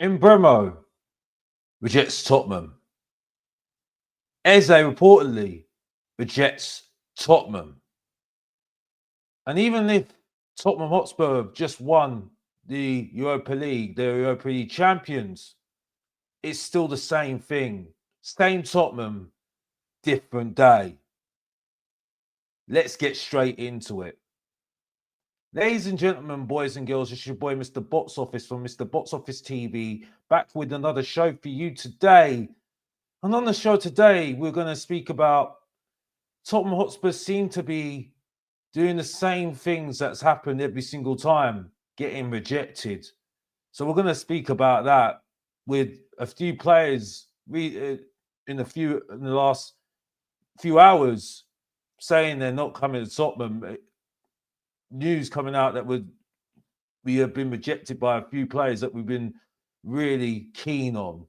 Mbeumo rejects Tottenham. Eze reportedly rejects Tottenham. And even if Tottenham Hotspur have just won the Europa League, they're Europa League champions, it's still the same thing. Same Tottenham, different day. Let's get straight into it. Ladies and gentlemen, boys and girls, it's your boy Mr. Box Office from Mr. Box Office TV, back with another show for you today. And on the show today, we're going to speak about Tottenham Hotspur seem to be doing the same things that's happened every single time, getting rejected. So we're going to speak about that with a few players in the last few hours saying they're not coming to Tottenham. News coming out that we have been rejected by a few players that we've been really keen on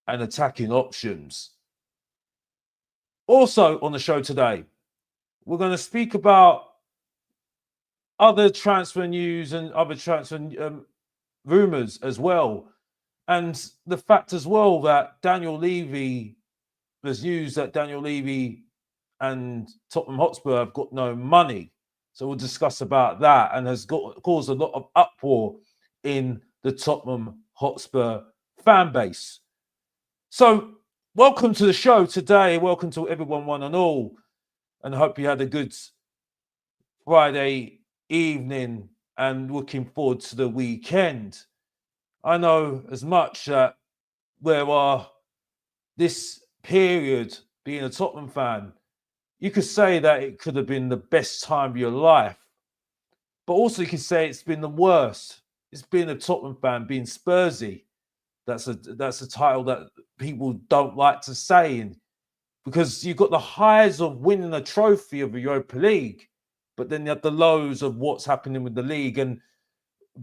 and attacking options. Also on the show today, we're going to speak about other transfer news and other transfer rumours as well. And the fact as well that there's news that Daniel Levy and Tottenham Hotspur have got no money. So we'll discuss about that, and has caused a lot of uproar in the Tottenham Hotspur fan base. So welcome to the show today. Welcome to everyone, one and all. And I hope you had a good Friday evening and looking forward to the weekend. I know as much that this period, being a Tottenham fan, you could say that it could have been the best time of your life. But also you could say it's been the worst. It's being a Tottenham fan, being Spursy. That's a title that people don't like to say. And because you've got the highs of winning a trophy of the Europa League, but then you have the lows of what's happening with the league and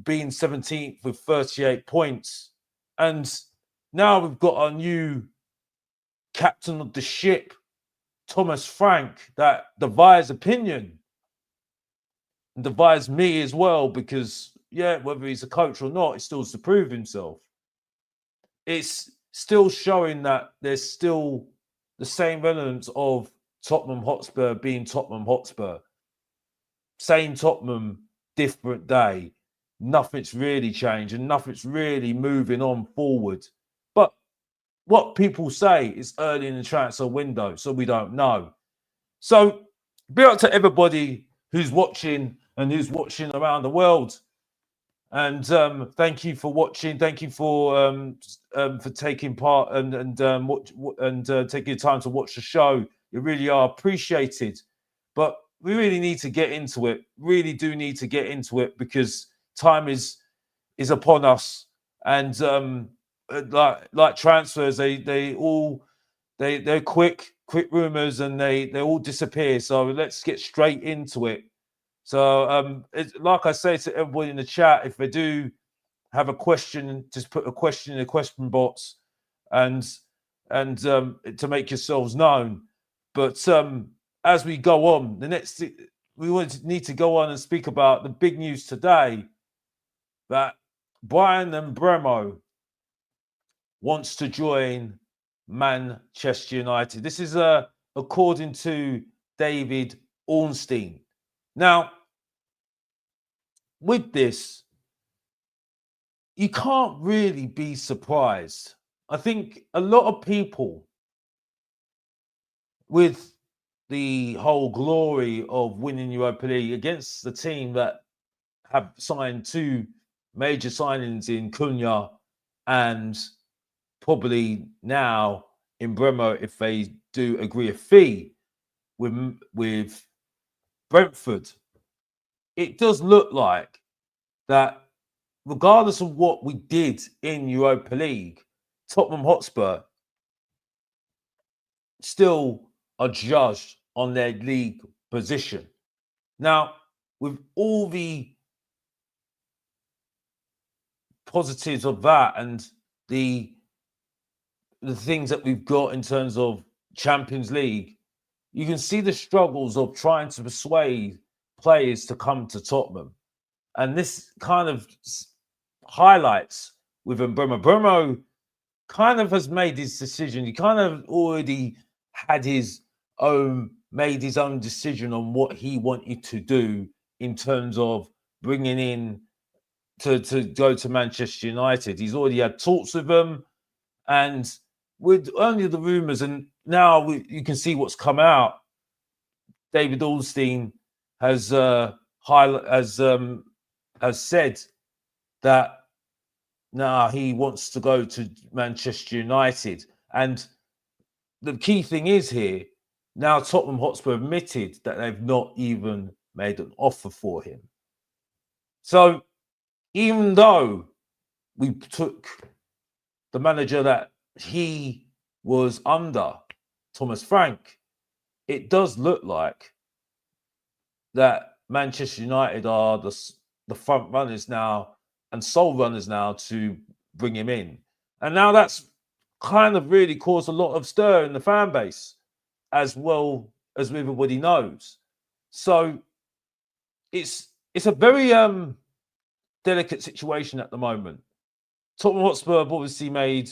being 17th with 38 points. And now we've got a new captain of the ship, Thomas Frank, that divides opinion and divides me as well, because, whether he's a coach or not, he still has to prove himself. It's still showing that there's still the same elements of Tottenham Hotspur being Tottenham Hotspur. Same Tottenham, different day. Nothing's really changed and nothing's really moving on forward. But what people say is early in the transfer window, so we don't know. So, be up to everybody who's watching and who's watching around the world. And thank you for watching. Thank you for taking part and taking your time to watch the show. You really are appreciated. But we really need to get into it. Really do need to get into it, because time is upon us. And like transfers, they're quick rumors, and they all disappear. So let's get straight into it. So like I say to everybody in the chat, if they do have a question, just put a question in the question box and to make yourselves known. But as we go on, we need to go on and speak about the big news today, that Bryan Mbeumo wants to join Manchester United. This is according to David Ornstein. Now, with this, you can't really be surprised. I think a lot of people, with the whole glory of winning Europa League against the team that have signed two major signings in Cunha and probably now in Mbeumo, if they do agree a fee with Brentford, it does look like that regardless of what we did in Europa League, Tottenham Hotspur still are judged on their league position. Now, with all the positives of that and the things that we've got in terms of Champions League, you can see the struggles of trying to persuade players to come to Tottenham. And this kind of highlights with Mbeumo. Mbeumo kind of has made his decision. He kind of already had made his own decision on what he wanted to do in terms of bringing in to go to Manchester United. He's already had talks with them, and with only the rumours, and now you can see what's come out. David Ornstein has said that he wants to go to Manchester United, and the key thing is here now Tottenham Hotspur admitted that they've not even made an offer for him. So even though we took the manager that he was under, Thomas Frank, it does look like that Manchester United are the front runners now and sole runners now to bring him in. And now that's kind of really caused a lot of stir in the fan base, as well as everybody knows. So it's a very delicate situation at the moment. Tottenham Hotspur have obviously made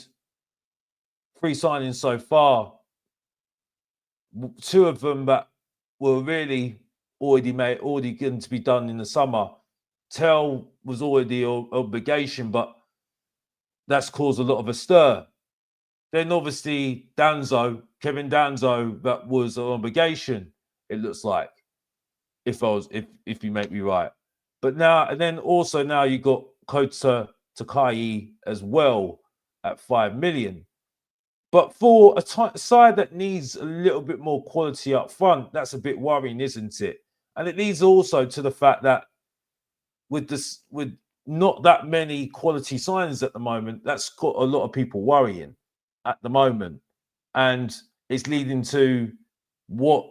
3 signings so far. 2 of them that were really already going to be done in the summer. Tell was already an obligation, but that's caused a lot of a stir. Then obviously Kevin Danzo, that was an obligation, it looks like, if you make me right. But now, and then also now you got Kota Takai as well at 5 million. But for a side that needs a little bit more quality up front, that's a bit worrying, isn't it? And it leads also to the fact that with not that many quality signings at the moment, that's got a lot of people worrying at the moment. And it's leading to what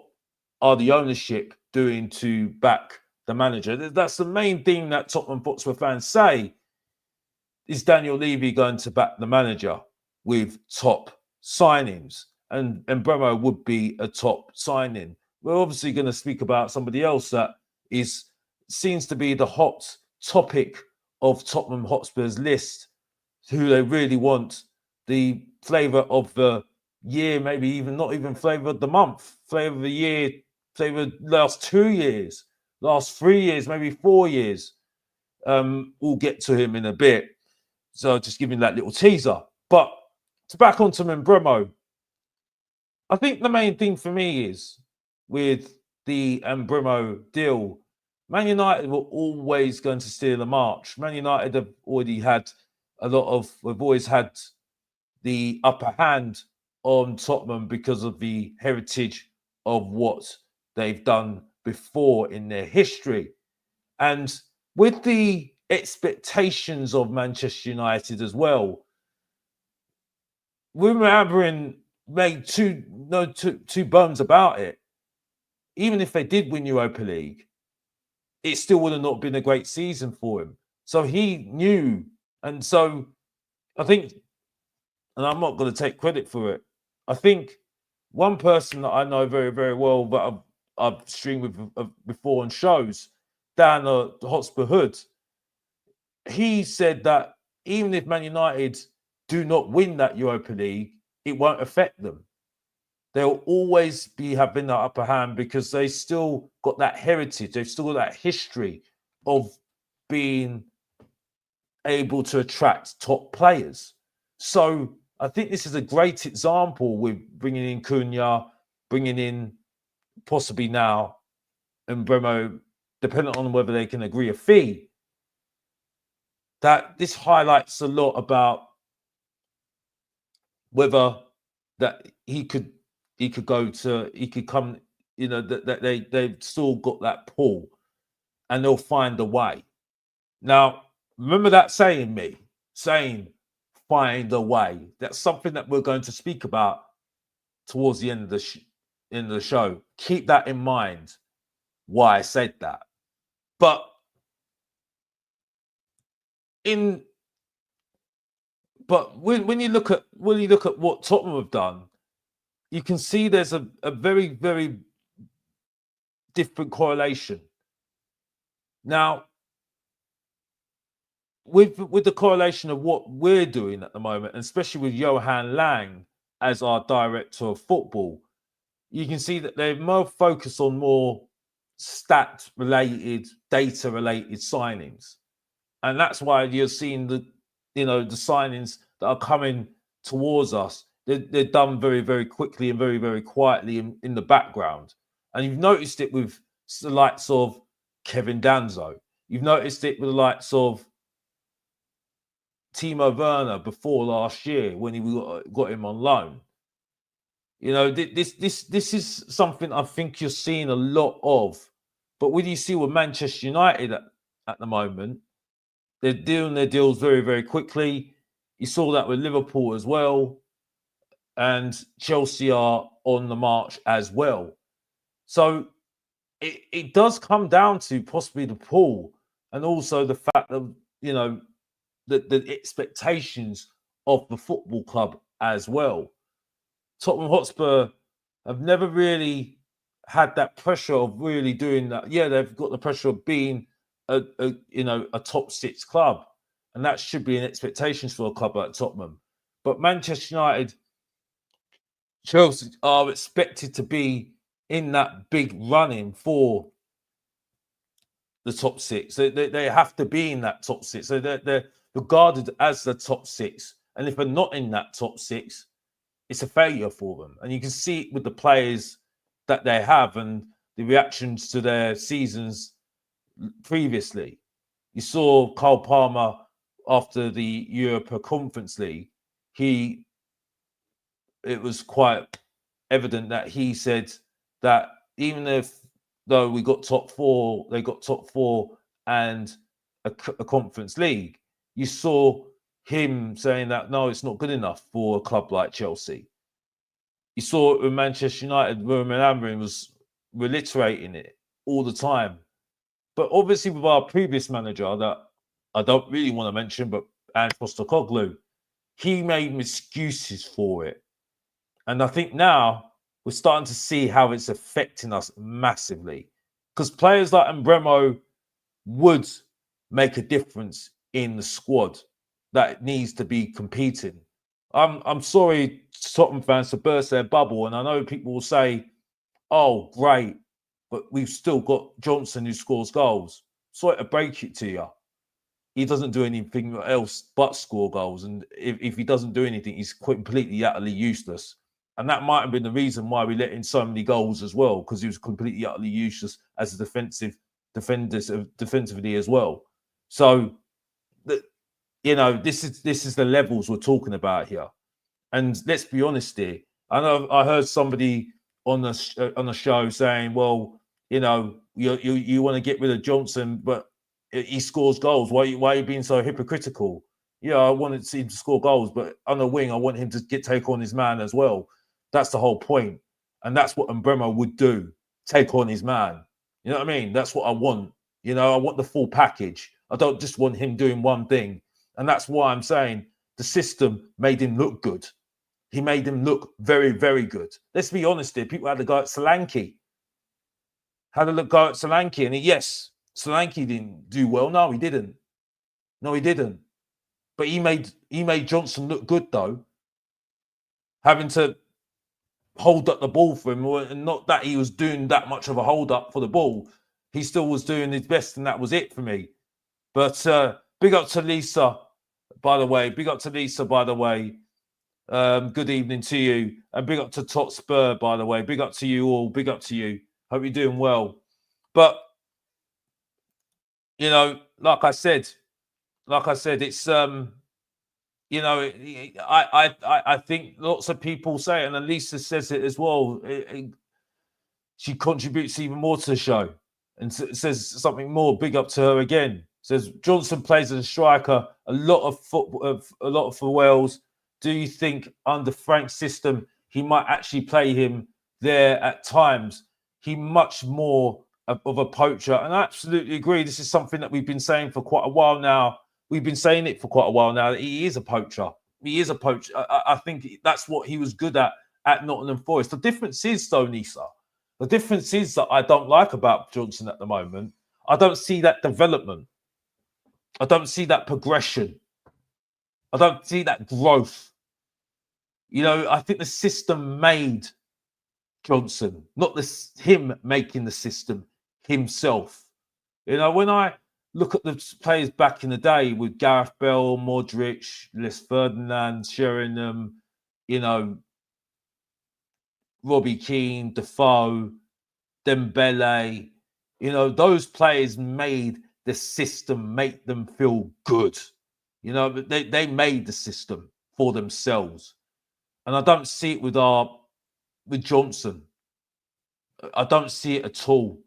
are the ownership doing to back the manager? That's the main thing that Tottenham Hotspur fans say. Is Daniel Levy going to back the manager with top signings? And Mbeumo would be a top signing. We're obviously going to speak about somebody else that seems to be the hot topic of Tottenham Hotspur's list, who they really want, the flavour of the year, maybe even not even flavour of the month, flavour of the year, flavour of the last 2 years, last 3 years, maybe 4 years. We'll get to him in a bit. So just giving that little teaser. But to back onto Mbeumo, I think the main thing for me is with the Mbeumo deal, Man United were always going to steal the march. Man United have already had we've always had the upper hand on Tottenham because of the heritage of what they've done before in their history. And with the expectations of Manchester United as well, Ruben Amorim made two bones about it. Even if they did win Europa League, it still would have not been a great season for him. So he knew. And so I think, and I'm not going to take credit for it, I think one person that I know very, very well that I've streamed with before on shows, Dan the Hotspur Hood, he said that even if Man United do not win that Europa League, it won't affect them. They'll always be having that upper hand because they still got that heritage. They've still got that history of being able to attract top players. So I think this is a great example with bringing in Cunha, bringing in possibly now Mbeumo, depending on whether they can agree a fee. That this highlights a lot about whether that he could come, that they've still got that pull and they'll find a way. Now, remember that saying find a way. That's something that we're going to speak about towards the end of the show. Keep that in mind, why I said that. But when you look at what Tottenham have done, you can see there's a very, very different correlation. Now, with the correlation of what we're doing at the moment, and especially with Johan Lang as our director of football, you can see that they're more focused on more stat related, data related signings. And that's why you're seeing the signings that are coming towards us. They're done very, very quickly and very, very quietly in the background. And you've noticed it with the likes of Kevin Danzo. You've noticed it with the likes of Timo Werner before last year when he got him on loan. This is something I think you're seeing a lot of. But when you see with Manchester United at the moment, they're doing their deals very, very quickly. You saw that with Liverpool as well. And Chelsea are on the march as well. So it does come down to possibly the pool and also the fact that, the expectations of the football club as well. Tottenham Hotspur have never really had that pressure of really doing that. Yeah, they've got the pressure of being a top six club, and that should be an expectation for a club like Tottenham. But Manchester United, Chelsea are expected to be in that big running for the top six. They have to be in that top six. So they're regarded as the top six. And if they're not in that top six, it's a failure for them. And you can see it with the players that they have and the reactions to their seasons previously. You saw Cole Palmer after the Europa Conference League. It was quite evident that he said that even though we got top four, they got top four and a Conference League, you saw him saying that, no, it's not good enough for a club like Chelsea. You saw it with Manchester United, Roman Amorim was reiterating it all the time. But obviously with our previous manager that I don't really want to mention, but Ange Postecoglou, he made excuses for it. And I think now we're starting to see how it's affecting us massively. Because players like Mbeumo would make a difference in the squad that needs to be competing. I'm sorry, Tottenham fans, to burst their bubble, and I know people will say, "Oh, great, but we've still got Johnson who scores goals." Sorry to break it to you, he doesn't do anything else but score goals, and if he doesn't do anything, he's completely utterly useless. And that might have been the reason why we let in so many goals as well, because he was completely utterly useless as a defensively as well. So this is the levels we're talking about here. And let's be honest here. I know I heard somebody on the show saying, "Well, you want to get rid of Johnson, but he scores goals. Why are you being so hypocritical?" Yeah, I wanted to see him to score goals, but on the wing, I want him to take on his man as well. That's the whole point, and that's what Mbeumo would do: take on his man. You know what I mean? That's what I want. I want the full package. I don't just want him doing one thing. And that's why I'm saying the system made him look good. He made him look very, very good. Let's be honest here. People had to go at Solanke. Had a go at Solanke. And yes, Solanke didn't do well. No, he didn't. But he made Johnson look good, though. Having to hold up the ball for him. And not that he was doing that much of a hold up for the ball. He still was doing his best, and that was it for me. But big up to Lisa, by the way. Big up to Lisa, by the way. Good evening to you. And big up to Tot Spur, by the way. Big up to you all. Big up to you. Hope you're doing well. But, like I said, it's, I think lots of people say it, and Lisa says it as well. She contributes even more to the show and says something more. Big up to her again. Says Johnson plays as a striker, a lot for Wales. Do you think under Frank's system he might actually play him there at times? He much more of a poacher, and I absolutely agree. This is something that we've been saying for quite a while now. We've been saying it for quite a while now that he is a poacher. He is a poacher. I think that's what he was good at Nottingham Forest. The difference is, though, Nisa, the difference is that I don't like about Johnson at the moment. I don't see that development. I don't see that progression. I don't see that growth. I think the system made Johnson, not him making the system himself. When I look at the players back in the day with Gareth Bale, Modric, Les Ferdinand, Sheringham, Robbie Keane, Defoe, Dembele, those players made the system make them feel good. They made the system for themselves. And I don't see it with Johnson. I don't see it at all.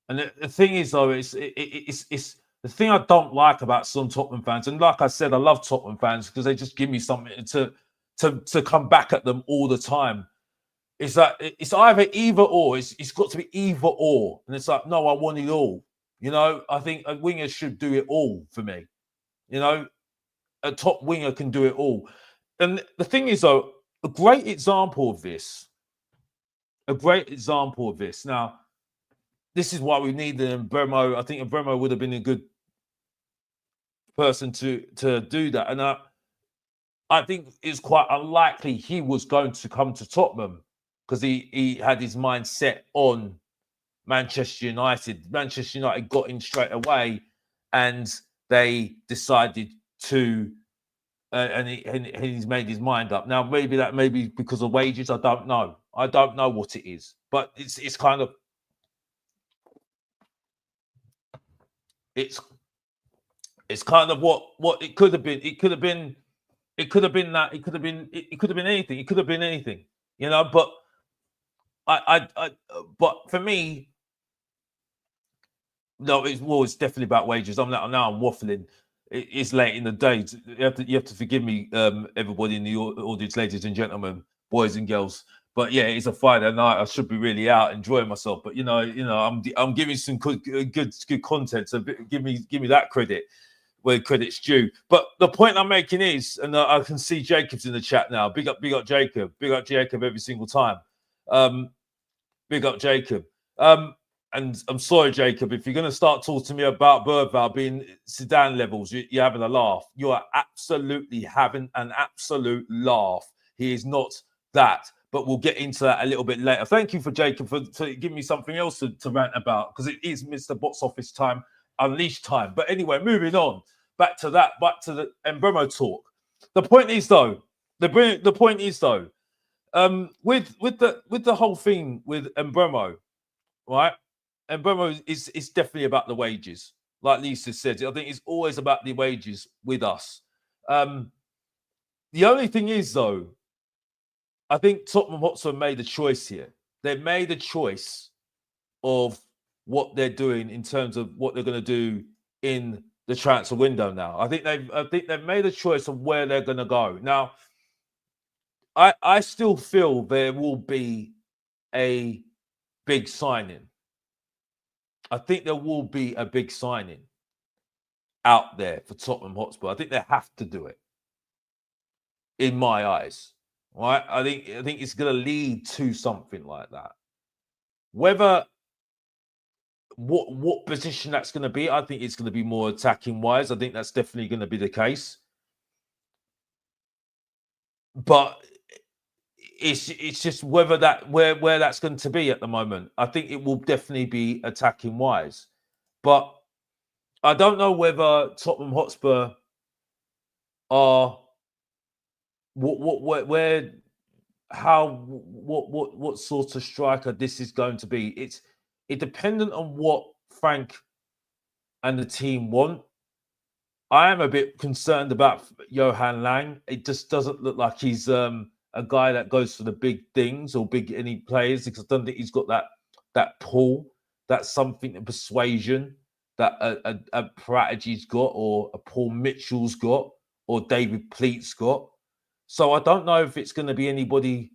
And the thing is, though, it's the thing I don't like about some Tottenham fans. And like I said, I love Tottenham fans because they just give me something to come back at them all the time. Is that it's either or. It's got to be either or. And it's like, no, I want it all. I think a winger should do it all for me. A top winger can do it all. And the thing is, though, a great example of this. Now, this is why we need Mbeumo. I think Mbeumo would have been a good person to do that. And I think it's quite unlikely he was going to come to Tottenham because he had his mind set on Manchester United. Manchester United got in straight away, and they decided to, and he's made his mind up. Now, maybe that may be because of wages. I don't know. I don't know what it is, but it's kind of it's kind of what it could have been. It could have been that. It could have been anything. It could have been anything. But but for me, no, it's definitely about wages. I'm waffling. It's late in the day. You have to forgive me, everybody in the audience, ladies and gentlemen, boys and girls. But yeah, it's a Friday night. I should be really out enjoying myself. But I'm giving some good content. So give me that credit where credit's due. But the point I'm making is, and I can see Jacob's in the chat now. Big up Jacob. Big up Jacob every single time. Big up Jacob. And I'm sorry, Jacob, if you're going to start talking to me about Bergvall being Zidane levels, you're having a laugh. You are absolutely having an absolute laugh. He is not that. But we'll get into that a little bit later. Thank you for Jacob for giving me something else to rant about, because it is Mr. Box Office time, Unleashed time. But anyway, moving on. Back to the Mbeumo talk. The point is, though, with the whole thing with Mbeumo, right? Mbeumo is definitely about the wages. Like Lisa said, I think it's always about the wages with us. The only thing is, though, I think Tottenham Hotspur made a choice here. They made a choice of what they're doing in terms of what they're going to do in the transfer window now. I think they've made a choice of where they're going to go. Now, I still feel there will be a big signing. I think there will be a big signing out there for Tottenham Hotspur. I think they have to do it, in my eyes. Right? I think it's going to lead to something like that. Whether what position that's going to be, I think it's going to be more attacking wise. I think that's definitely going to be the case. But it's just whether that where that's going to be at the moment. I think it will definitely be attacking wise, but I don't know whether Tottenham Hotspur are what sort of striker this is going to be. It's dependent on what Frank and the team want. I am a bit concerned about Johan Lang. It just doesn't look like he's a guy that goes for the big things or any players, because I don't think he's got that pull, that something, persuasion that a Prodigy's got, or a Paul Mitchell's got, or David Pleat's got. So I don't know if it's going to be anybody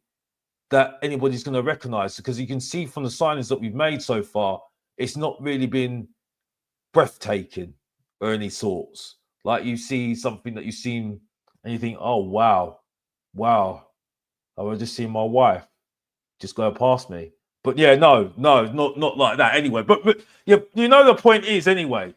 that anybody's going to recognise, because you can see from the signings that we've made so far, it's not really been breathtaking or any sorts. Like, you see something that you've seen and you think, oh, wow, I was just seeing my wife just go past me. But yeah, no, not like that anyway. But yeah, the point is anyway,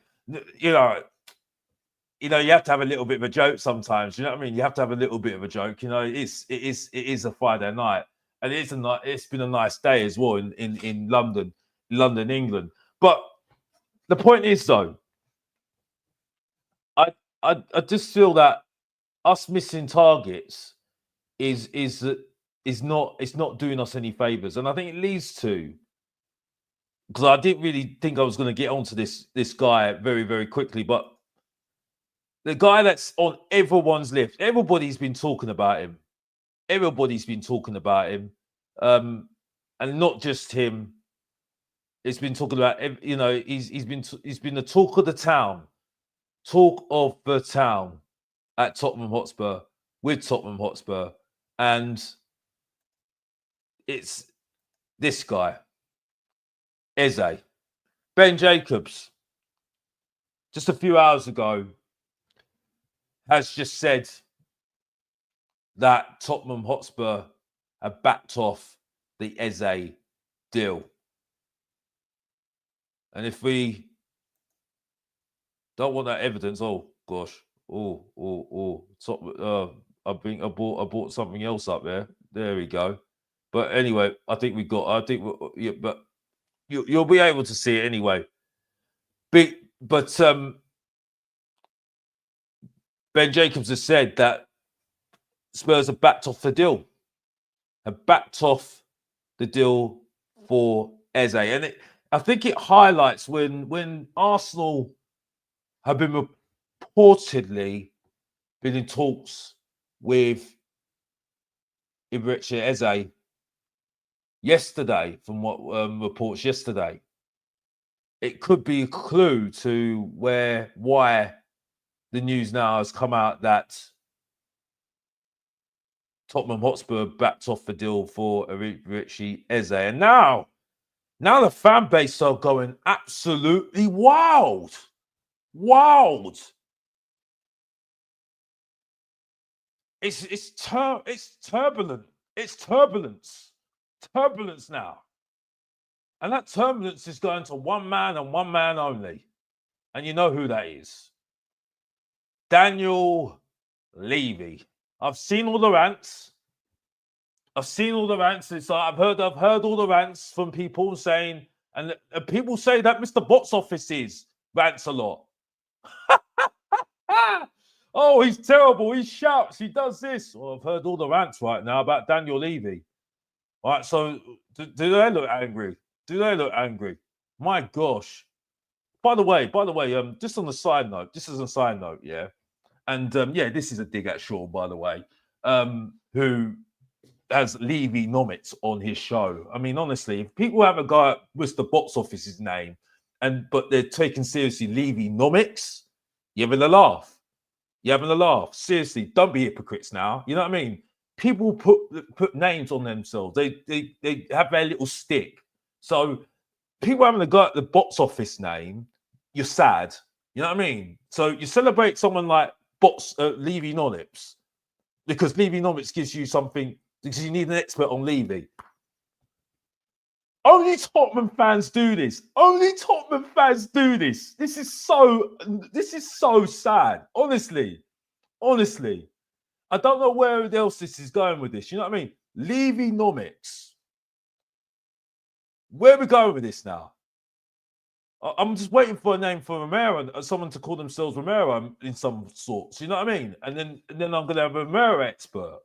you know, you have to have a little bit of a joke sometimes. You know what I mean? You have to have a little bit of a joke. You know, it is a Friday night, and it's been a nice day as well in London, England. But the point is, though, I just feel that us missing targets is not it's not doing us any favors, and I think it leads to, because I didn't really think I was going to get onto this guy very quickly, but the guy that's on everyone's lips, everybody's been talking about him. Everybody's been talking about him, and not just him. It's been talking about, you know, he's been the talk of the town, at Tottenham Hotspur, with Tottenham Hotspur, and it's this guy, Eze. Ben Jacobs, just a few hours ago, has just said that Tottenham Hotspur have backed off the Eze deal. And if we don't want that evidence, oh gosh, I think I bought something else up there. There we go. But anyway, I think yeah, but you'll be able to see it anyway. But Ben Jacobs has said that Spurs have backed off the deal. Have backed off the deal for Eze, and I think it highlights when Arsenal have been reportedly been in talks with Mbeumo and Eze yesterday. From what reports yesterday, it could be a clue to why the news now has come out that Tottenham Hotspur backed off the deal for Mbeumo and Eze, and now the fan base are going absolutely wild. It's turbulent. It's turbulence now, and that turbulence is going to one man and one man only, and you know who that is. Daniel Levy. I've seen all the rants. It's like I've heard all the rants from people saying, and people say that Mr. Box Office's rants a lot. Oh, he's terrible. He shouts. He does this. Well, I've heard all the rants right now about Daniel Levy. All right, so do they look angry? My gosh. By the way, just on the side note, yeah. And yeah, this is a dig at Shaw, by the way, who has Levy Nomitz on his show. I mean, honestly, if people have a guy with the Box Office's name, but they're taking seriously Levy Nomitz, you're having a laugh. Seriously, don't be hypocrites now. You know what I mean? People put names on themselves. They have their little stick. So people having a go at the Box Office name, you're sad. You know what I mean? So you celebrate someone like Levy Nomitz, because Levy Nomitz gives you something, because you need an expert on Levy. Only Tottenham fans do this. This is so sad. Honestly. I don't know where else this is going with this. You know what I mean? Levy Nomitz. Where are we going with this now? I'm just waiting for a name for Romero, someone to call themselves Romero in some sorts. You know what I mean? And then I'm going to have a Romero expert,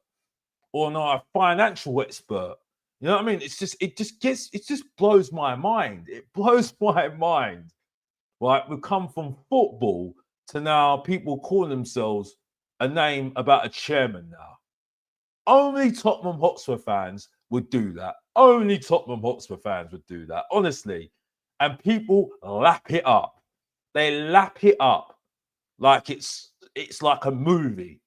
or not a financial expert. You know what I mean? It just blows my mind. It blows my mind. Right? We've come from football to now people calling themselves a name about a chairman now. Only Tottenham Hotspur fans would do that. Honestly. And people lap it up. They lap it up like it's like a movie.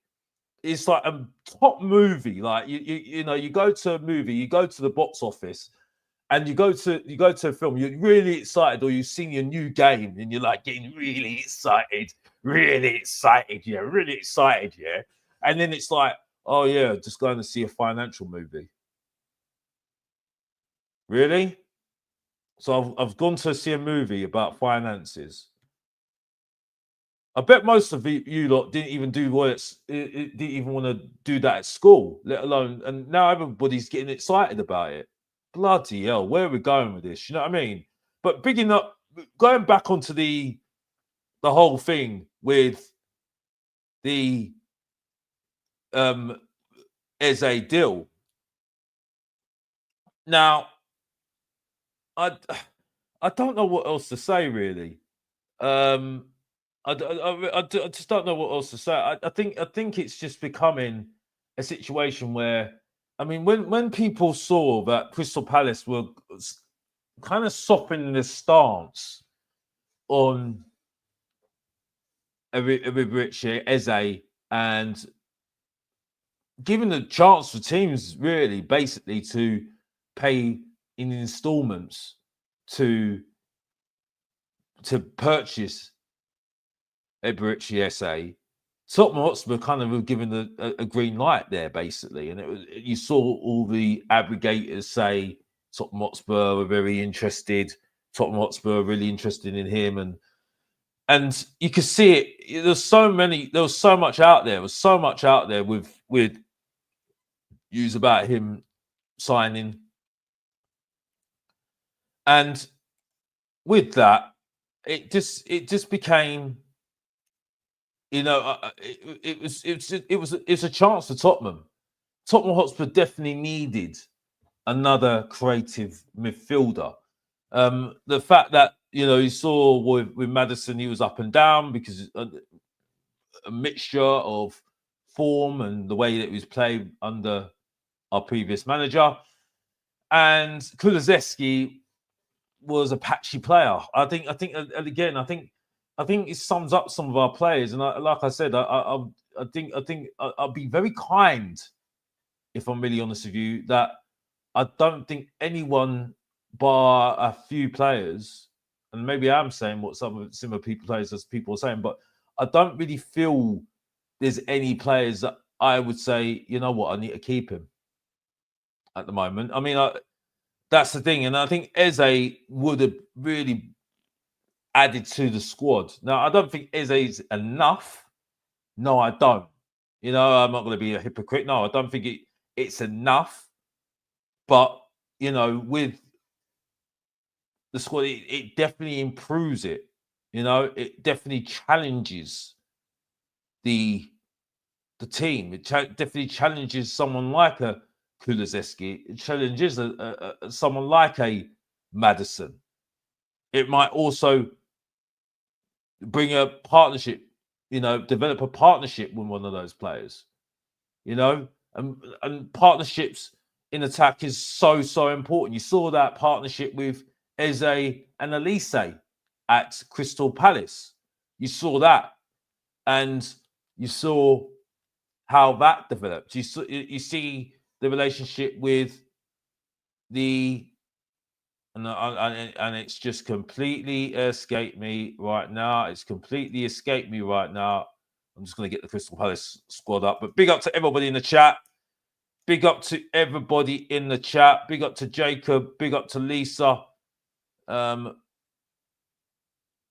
It's like a top movie. Like you know, you go to a movie, you go to the box office, and you go to a film. You're really excited, or you've seen your new game, and you're like getting really excited, yeah. And then it's like, oh yeah, just going to see a financial movie. Really? So I've gone to see a movie about finances. I bet most of you lot didn't even do didn't even want to do that at school, let alone. And now everybody's getting excited about it. Bloody hell, where are we going with this? You know what I mean? But going back onto the whole thing with the Eze deal. Now, I I don't know what else to say really. Um, I just don't know what else to say. I think it's just becoming a situation where, I mean, when people saw that Crystal Palace were kind of softening their stance on Eberechi Eze and giving the chance for teams really basically to pay in installments to purchase Eberechi Eze, Tottenham Hotspur kind of were given a green light there, basically, and you saw all the aggregators say Tottenham Hotspur were very interested. Tottenham Hotspur were really interested in him, and you could see it. There was so much out there. There was so much out there with news about him signing, and with that, it just became. It's a chance for Tottenham. Tottenham Hotspur definitely needed another creative midfielder. The fact that you saw with Maddison, he was up and down because a mixture of form and the way that he was played under our previous manager, and Kulusevski was a patchy player. I think it sums up some of our players. And like I said, I think I'll be very kind, if I'm really honest with you, that I don't think anyone bar a few players, and maybe I'm saying what some similar players as people are saying, but I don't really feel there's any players that I would say, you know what, I need to keep him at the moment. I mean, that's the thing, and I think Eze would have really added to the squad. Now, I don't think Eze is enough. No, I don't. I'm not going to be a hypocrite. No, I don't think it's enough. But with the squad, it definitely improves it. It definitely challenges the team. It definitely challenges someone like a Kulusevski. It challenges someone like a Maddison. It might also bring a partnership, develop a partnership with one of those players, and partnerships in attack is so important. You saw that partnership with Eze and Elise at Crystal Palace. You saw that, and you saw how that developed. You see the relationship with the and it's just completely escaped me right now. It's completely escaped me right now. I'm just going to get the Crystal Palace squad up. But big up to everybody in the chat. Big up to everybody in the chat. Big up to Jacob. Big up to Lisa.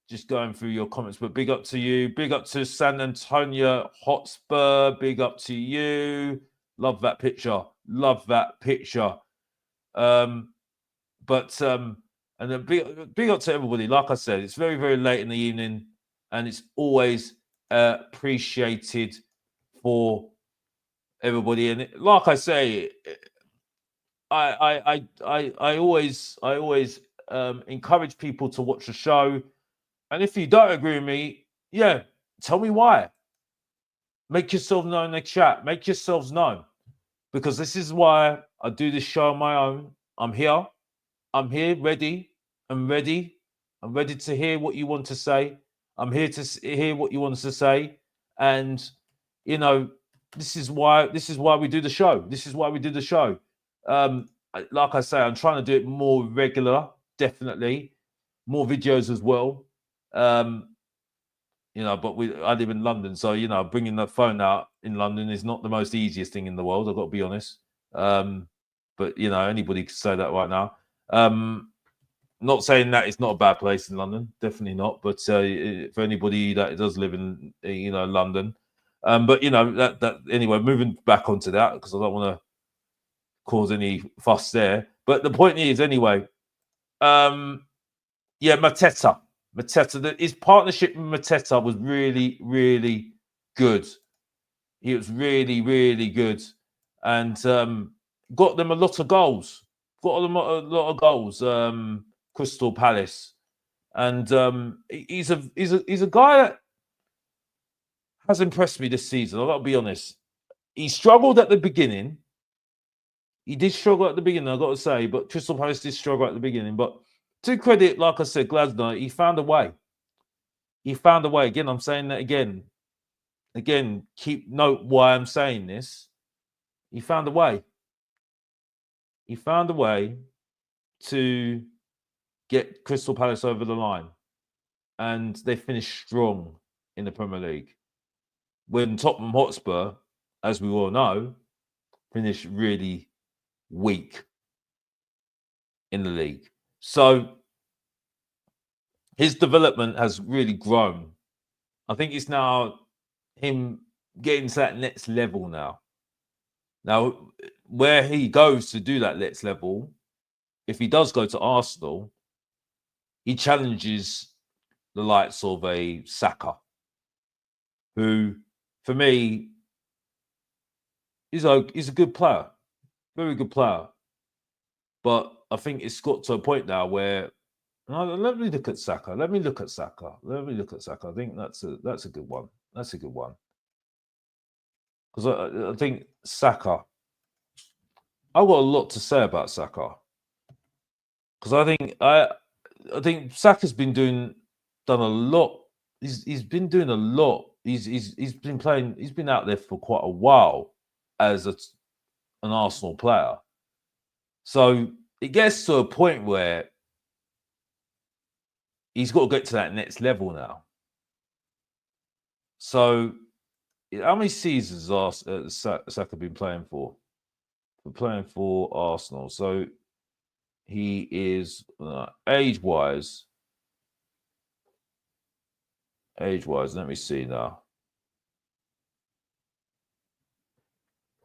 Just going through your comments, but big up to you. Big up to San Antonio Hotspur. Big up to you. Love that picture. Love that picture. And then big up to everybody. Like I said, it's very, very late in the evening, and it's always appreciated for everybody. And like I say, I always encourage people to watch the show. And if you don't agree with me, yeah, tell me why. Make yourself known in the chat. Make yourselves known, because this is why I do this show on my own. I'm here. I'm here, ready. I'm ready. I'm ready to hear what you want to say. I'm here to hear what you want to say. And this is why we do the show. This is why we do the show. Like I say, I'm trying to do it more regular, definitely. More videos as well. But I live in London, so bringing the phone out in London is not the most easiest thing in the world. I've got to be honest. But anybody could say that right now. Not saying that it's not a bad place in London, definitely not. But for anybody that does live in, London, but that anyway. Moving back onto that because I don't want to cause any fuss there. But the point is, anyway, yeah, Mateta, his partnership with Mateta was really, really good. He was really, really good, and got them a lot of goals. Got them a lot of goals. Crystal Palace, and he's a guy that has impressed me this season. I've got to be honest. He struggled at the beginning. He did struggle at the beginning, I've got to say, but Crystal Palace did struggle at the beginning. But to credit, like I said, Glasner, he found a way. He found a way. Again, I'm saying that again. Again, keep note why I'm saying this. He found a way. He found a way to get Crystal Palace over the line. And they finished strong in the Premier League. When Tottenham Hotspur, as we all know, finished really weak in the league. So his development has really grown. I think it's now him getting to that next level now. Now, where he goes to do that next level, if he does go to Arsenal, he challenges the likes of a Saka, who, for me, is a good player, very good player. But I think it's got to a point now where let me look at Saka. I think that's a good one. That's a good one. Because I think Saka, I've got a lot to say about Saka. Because I think Saka's done a lot. He's been doing a lot. He's been playing. He's been out there for quite a while as an Arsenal player. So it gets to a point where he's got to get to that next level now. So how many seasons has Saka been playing for? Playing for Arsenal. So he is age-wise. Let me see now.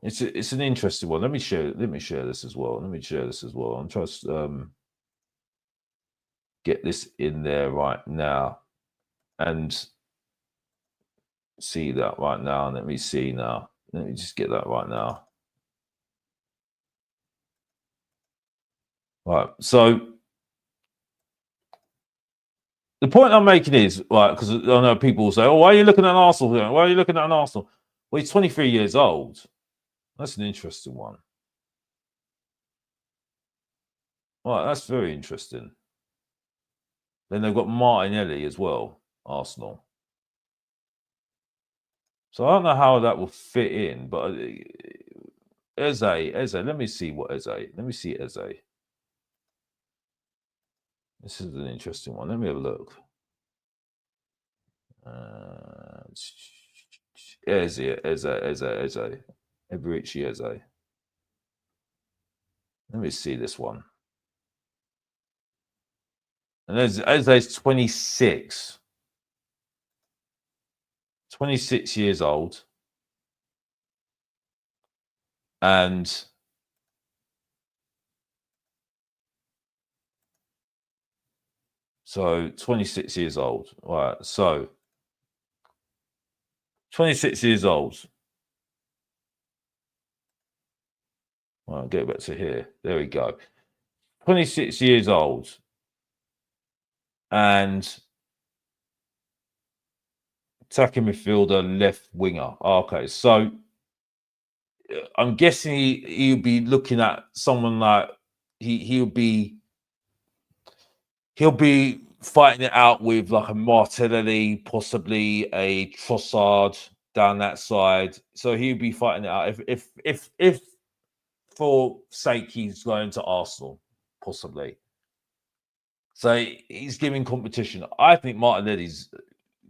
It's an interesting one. Let me share this as well. I'm trying to get this in there right now and see that right now. Let me see now. Let me just get that right now. Right. So the point I'm making is, right, because I know people will say, "Oh, why are you looking at Arsenal? Why are you looking at Arsenal?" Well, he's 23 years old. That's an interesting one. Right, that's very interesting. Then they've got Martinelli as well, Arsenal. So I don't know how that will fit in, but Eze, let me see Eze. This is an interesting one. Let me have a look. Eze. Eberici Eze. Let me see this one. And Eze's 26. 26 years old. And so 26 years old. All right. So 26 years old. Well, I'll get back to here. There we go. 26 years old. And attacking midfielder, left winger. Okay, so I'm guessing he'll be looking at someone like he'll be fighting it out with like a Martinelli, possibly a Trossard down that side. So he'll be fighting it out if for sake he's going to Arsenal, possibly. So he's giving competition. I think Martinelli's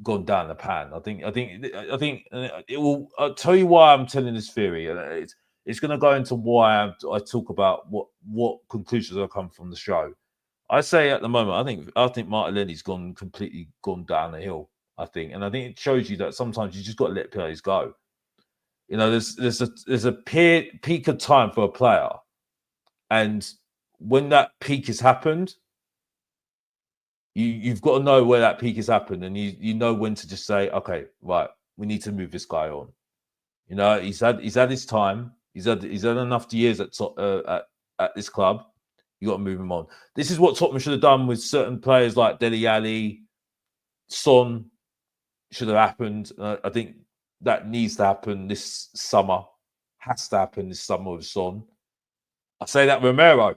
gone down the pan. I think it will. I'll tell you why I'm telling this theory. It's going to go into why I talk about what conclusions I come from the show. I say at the moment, I think Martinelli's completely gone down the hill. I think, and I think it shows you that sometimes you just got to let players go. You know, there's a peak of time for a player, and when that peak has happened, you've got to know where that peak has happened, and you know when to just say, okay, right, we need to move this guy on. You know, he's had his time. He's had enough years at this club. You got to move him on. This is what Tottenham should have done with certain players like Dele Alli, Son. Should have happened. I think that needs to happen this summer. Has to happen this summer with Son. I say that Romero.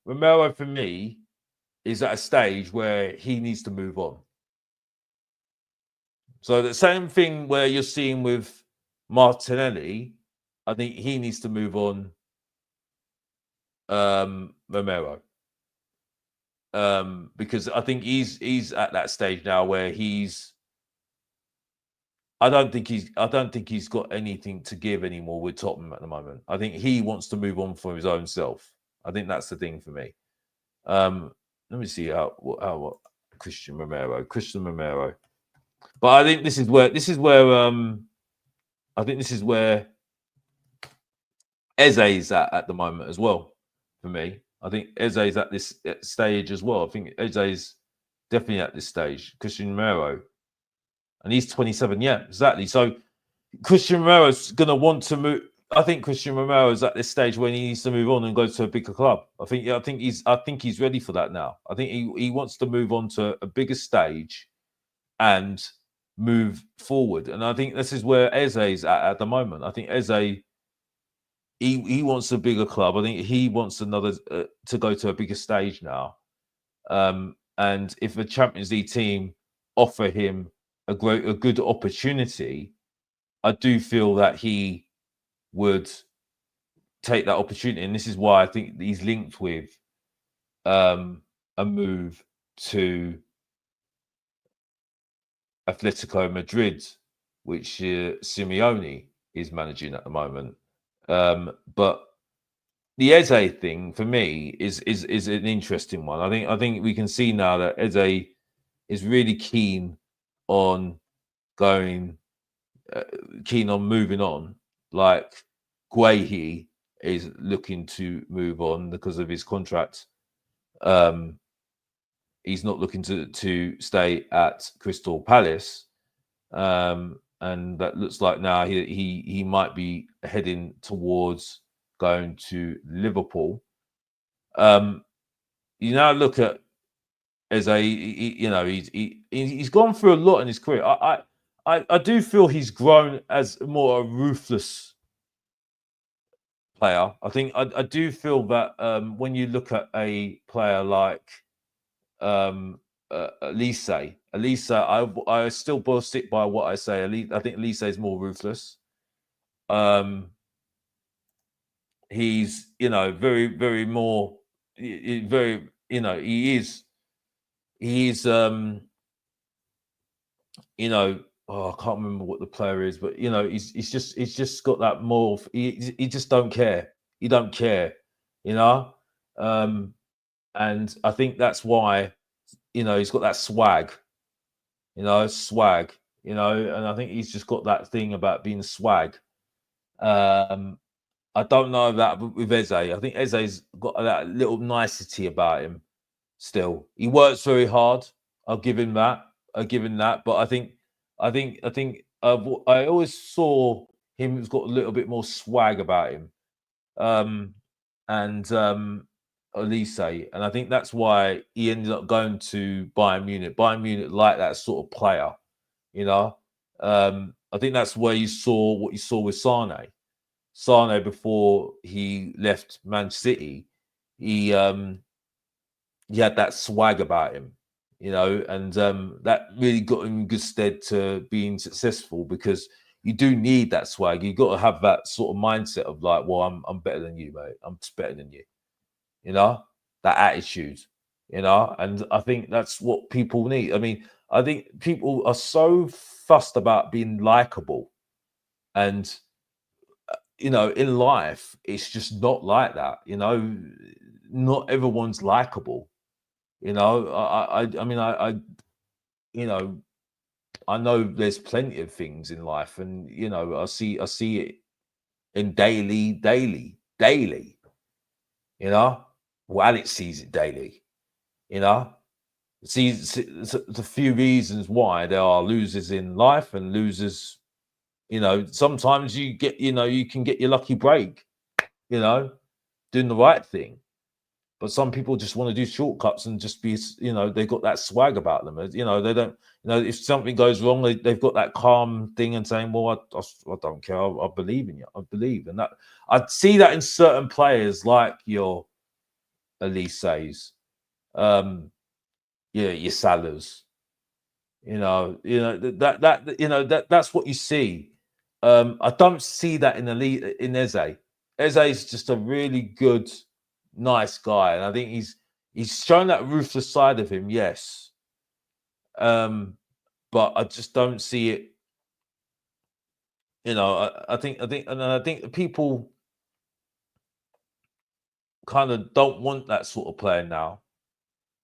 Romero for me is at a stage where he needs to move on. So the same thing where you're seeing with Martinelli, I think he needs to move on. Romero, because I think he's at that stage now where I don't think he's got anything to give anymore with Tottenham at the moment. I think he wants to move on for his own self. I think that's the thing for me. Let me see what Christian Romero. But I think this is where Eze is at the moment as well for me. I think Eze is at this stage as well. I think Eze is definitely at this stage. Christian Romero, and he's 27. Yeah, exactly. So Christian Romero's going to want to move. I think Christian Romero is at this stage when he needs to move on and go to a bigger club. I think he's ready for that now. I think he wants to move on to a bigger stage and move forward. And I think this is where Eze is at the moment. I think Eze, he wants a bigger club. I think he wants another to go to a bigger stage now. And if a Champions League team offer him a good opportunity, I do feel that he would take that opportunity. And this is why I think he's linked with a move to Atletico Madrid, which Simeone is managing at the moment. But the Eze thing for me is an interesting one. I think we can see now that Eze is really keen on moving on. Like Guehi is looking to move on because of his contract. He's not looking to stay at Crystal Palace, and that looks like now he might be heading towards going to Liverpool. You now look at he's gone through a lot in his career. I do feel he's grown as more a ruthless player. I think I do feel that when you look at a player like Elise, I still will stick by what I say. I think Elise is more ruthless. He's very very more very he's I can't remember what the player is, but he's just got that more. He just don't care. He don't care, and I think that's why he's got that swag, and I think he's just got that thing about being swag. I don't know that with Eze. I think Eze's got that little nicety about him. Still, he works very hard. I'll give him that. But I think I always saw him who's got a little bit more swag about him. And Elise, and I think that's why he ended up going to Bayern Munich. Bayern Munich like that sort of player, I think that's where you saw what you saw with Sane. Sane before he left Man City, he had that swag about him, and that really got him in good stead to being successful, because you do need that swag. You got to have that sort of mindset of like, well, I'm better than you, mate. I'm just better than you. That attitude. And I think that's what people need. I mean, I think people are so fussed about being likable, and in life, it's just not like that. not everyone's likable. You know, I mean, you know, I know there's plenty of things in life, and you know, I see it in daily. You know, well, Alex sees it daily. You know, sees it's a few reasons why there are losers in life and losers. You know, sometimes you get, you know, you can get your lucky break. You know, doing the right thing. But some people just want to do shortcuts and just be, you know, they've got that swag about them. You know, they don't, you know, if something goes wrong, they've got that calm thing and saying, well, I don't care. I believe in you. I believe. And that, I see that in certain players like your Elise's, yeah, your Salahs, you know, that's what you see. I don't see that in Eze. Eze is just a really good, nice guy, and I think he's shown that ruthless side of him. Yes, but I just don't see it. You know, I think people kind of don't want that sort of player now.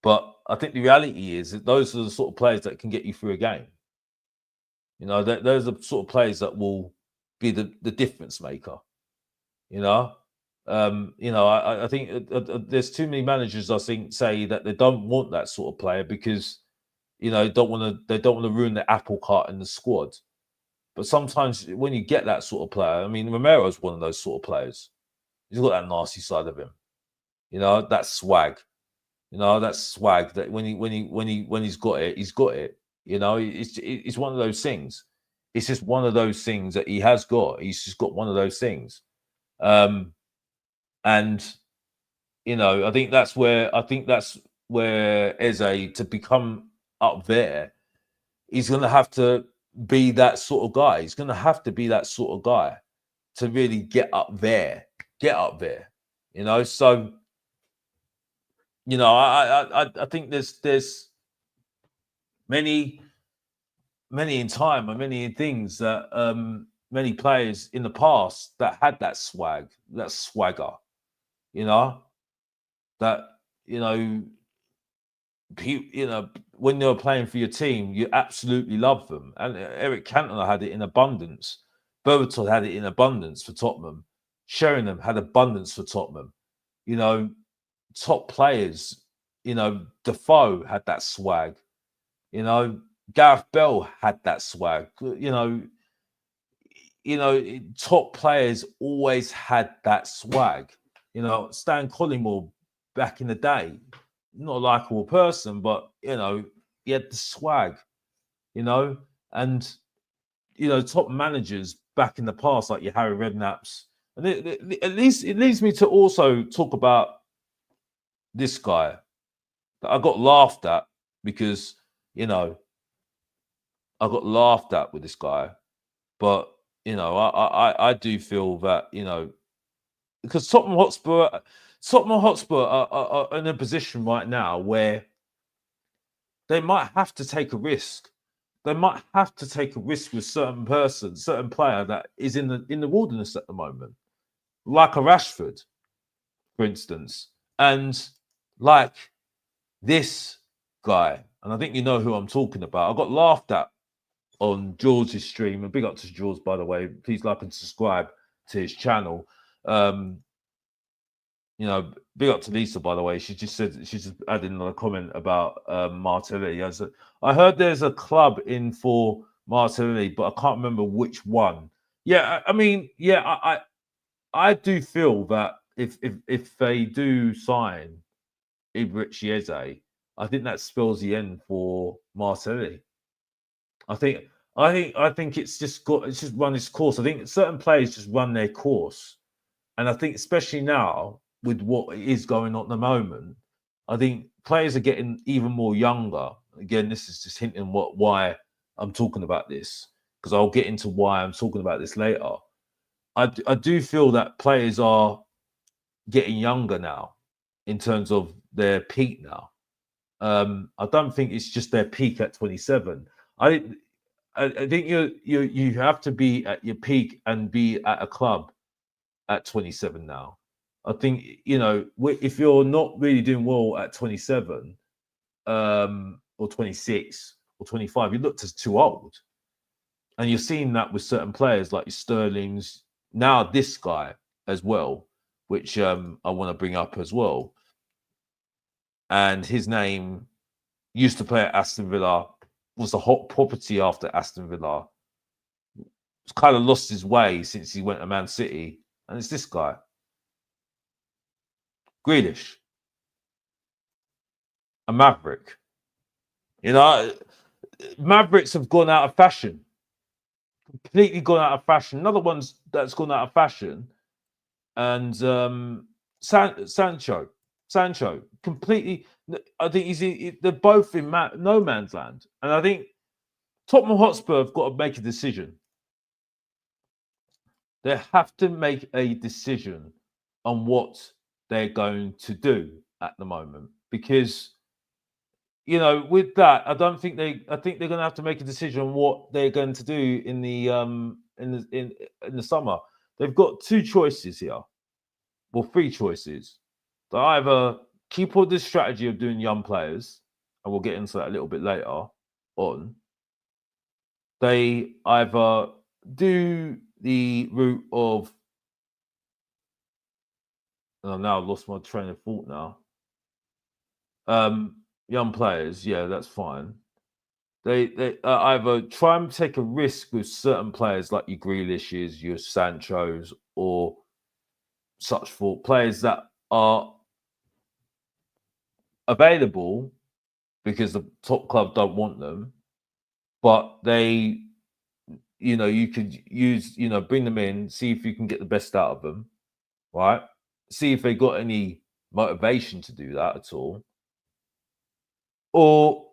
But I think the reality is that those are the sort of players that can get you through a game. You know, those are the sort of players that will be the difference maker. You know, I think there's too many managers I think say that they don't want that sort of player because you know they don't want to ruin the apple cart in the squad. But sometimes when you get that sort of player, I mean, Romero's one of those sort of players. He's got that nasty side of him. You know, that swag. You know, that swag that when he's got it, he's got it. You know, it's one of those things. It's just one of those things that he has got. He's just got one of those things. And you know, I think that's where Eze to become up there, he's going to have to be that sort of guy. He's going to have to be that sort of guy to really get up there. Get up there. You know, so you know, I think there's many in time and many things that many players in the past that had that swag, that swagger, you know, that you know, when they were playing for your team, you absolutely love them. And Eric Cantona had it in abundance. Berbatov had it in abundance for Tottenham. Sheringham had abundance for Tottenham. You know, top players. You know, Defoe had that swag. You know, Gareth Bell had that swag. Top players always had that swag. You know, Stan Collymore back in the day, not a likable person, but you know, he had the swag. You know, and you know, top managers back in the past, like your Harry Redknapp's, and at least it leads me to also talk about this guy that I got laughed at because you know I got laughed at with this guy, but you know I do feel that you know because Tottenham Hotspur are in a position right now where they might have to take a risk. They might have to take a risk with certain player that is in the wilderness at the moment, like a Rashford, for instance, and like this guy. And I think you know who I'm talking about. I got laughed at on George's stream, and big up to George, by the way. Please like and subscribe to his channel. You know, big up to Lisa, by the way. She just added another comment about Martinelli. I heard there's a club in for Martinelli, but I can't remember which one. Yeah, I mean, yeah, I do feel that if they do sign Mbeumo and Eze, I think that spells the end for Martinelli. I think it's just run its course. I think certain players just run their course, and I think especially now with what is going on at the moment, I think players are getting even more younger. Again, this is just hinting why I'm talking about this because I'll get into why I'm talking about this later. I do feel that players are getting younger now in terms of their peak now. I don't think it's just their peak at 27. I think you have to be at your peak and be at a club at 27 now. I think, you know, if you're not really doing well at 27 or 26 or 25, you look too old. And you're seeing that with certain players like Sterling's, now this guy as well, which I want to bring up as well. And his name used to play at Aston Villa, was a hot property after Aston Villa. He's kind of lost his way since he went to Man City. And it's this guy, Grealish, a Maverick. You know, Mavericks have gone out of fashion, completely gone out of fashion. Another one's that's gone out of fashion, and Sancho, completely. I think they're both in no man's land, and I think Tottenham Hotspur have got to make a decision. They have to make a decision on what they're going to do at the moment, because, you know, with that, I think they're going to have to make a decision on what they're going to do in the summer. They've got two choices here, well, three choices. They either keep on this strategy of doing young players, and we'll get into that a little bit later on. They either do the route of, oh, now I've lost my train of thought now. Young players, yeah, that's fine. They either try and take a risk with certain players like your Grealishes, your Sanchos, or such for players that are available because the top club don't want them, but they, you know, you could use, you know, bring them in, see if you can get the best out of them, right? See if they got any motivation to do that at all, or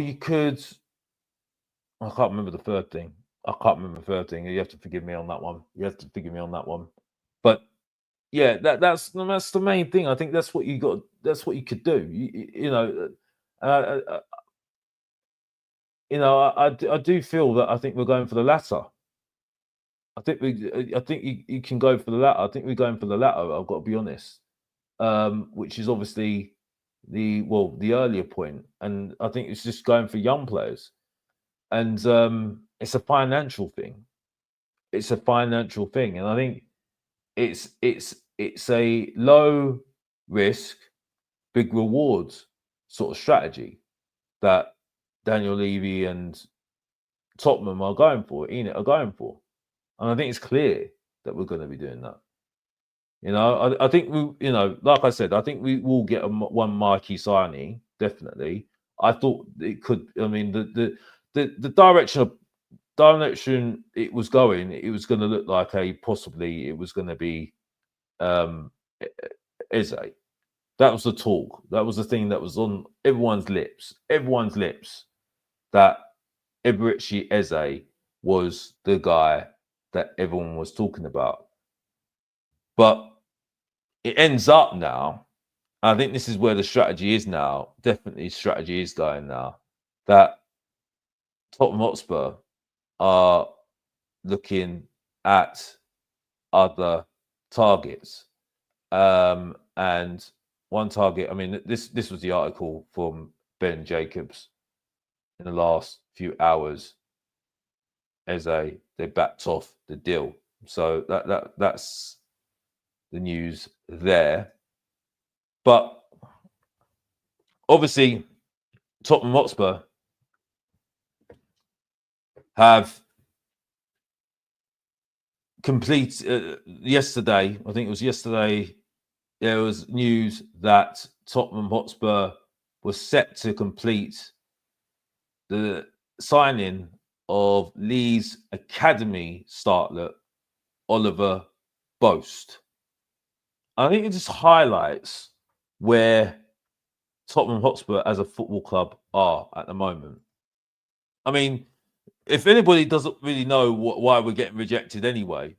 you could. I can't remember the third thing. You have to forgive me on that one. But yeah, that's the main thing. I think that's what you got. That's what you could do. You know, I do feel that I think we're going for the latter. I think you can go for the latter. I think we're going for the latter. I've got to be honest. Which is obviously the earlier point, and I think it's just going for young players, and it's a financial thing. It's a financial thing, and I think it's a low risk, big rewards sort of strategy that Daniel Levy and Tottenham are going for, Enid are going for, and I think it's clear that we're going to be doing that. You know, I think we, you know, like I said, I think we will get one marquee signing, definitely. I thought it could. I mean, the direction it was going to look like it was going to be Eze. That was the talk. That was the thing that was on everyone's lips. That Mbeumo Eze was the guy that everyone was talking about. But it ends up now, I think this is where the strategy is now. Definitely strategy is going now, that Tottenham Hotspur are looking at other targets. And one target, I mean, this was the article from Ben Jacobs in the last few hours. Eze, they backed off the deal. So that's the news there. But obviously, Tottenham Hotspur have yesterday, I think it was yesterday, there was news that Tottenham Hotspur was set to complete the signing of Leeds Academy startlet Oliver Boast. I think it just highlights where Tottenham Hotspur as a football club are at the moment. I mean, if anybody doesn't really know why we're getting rejected anyway,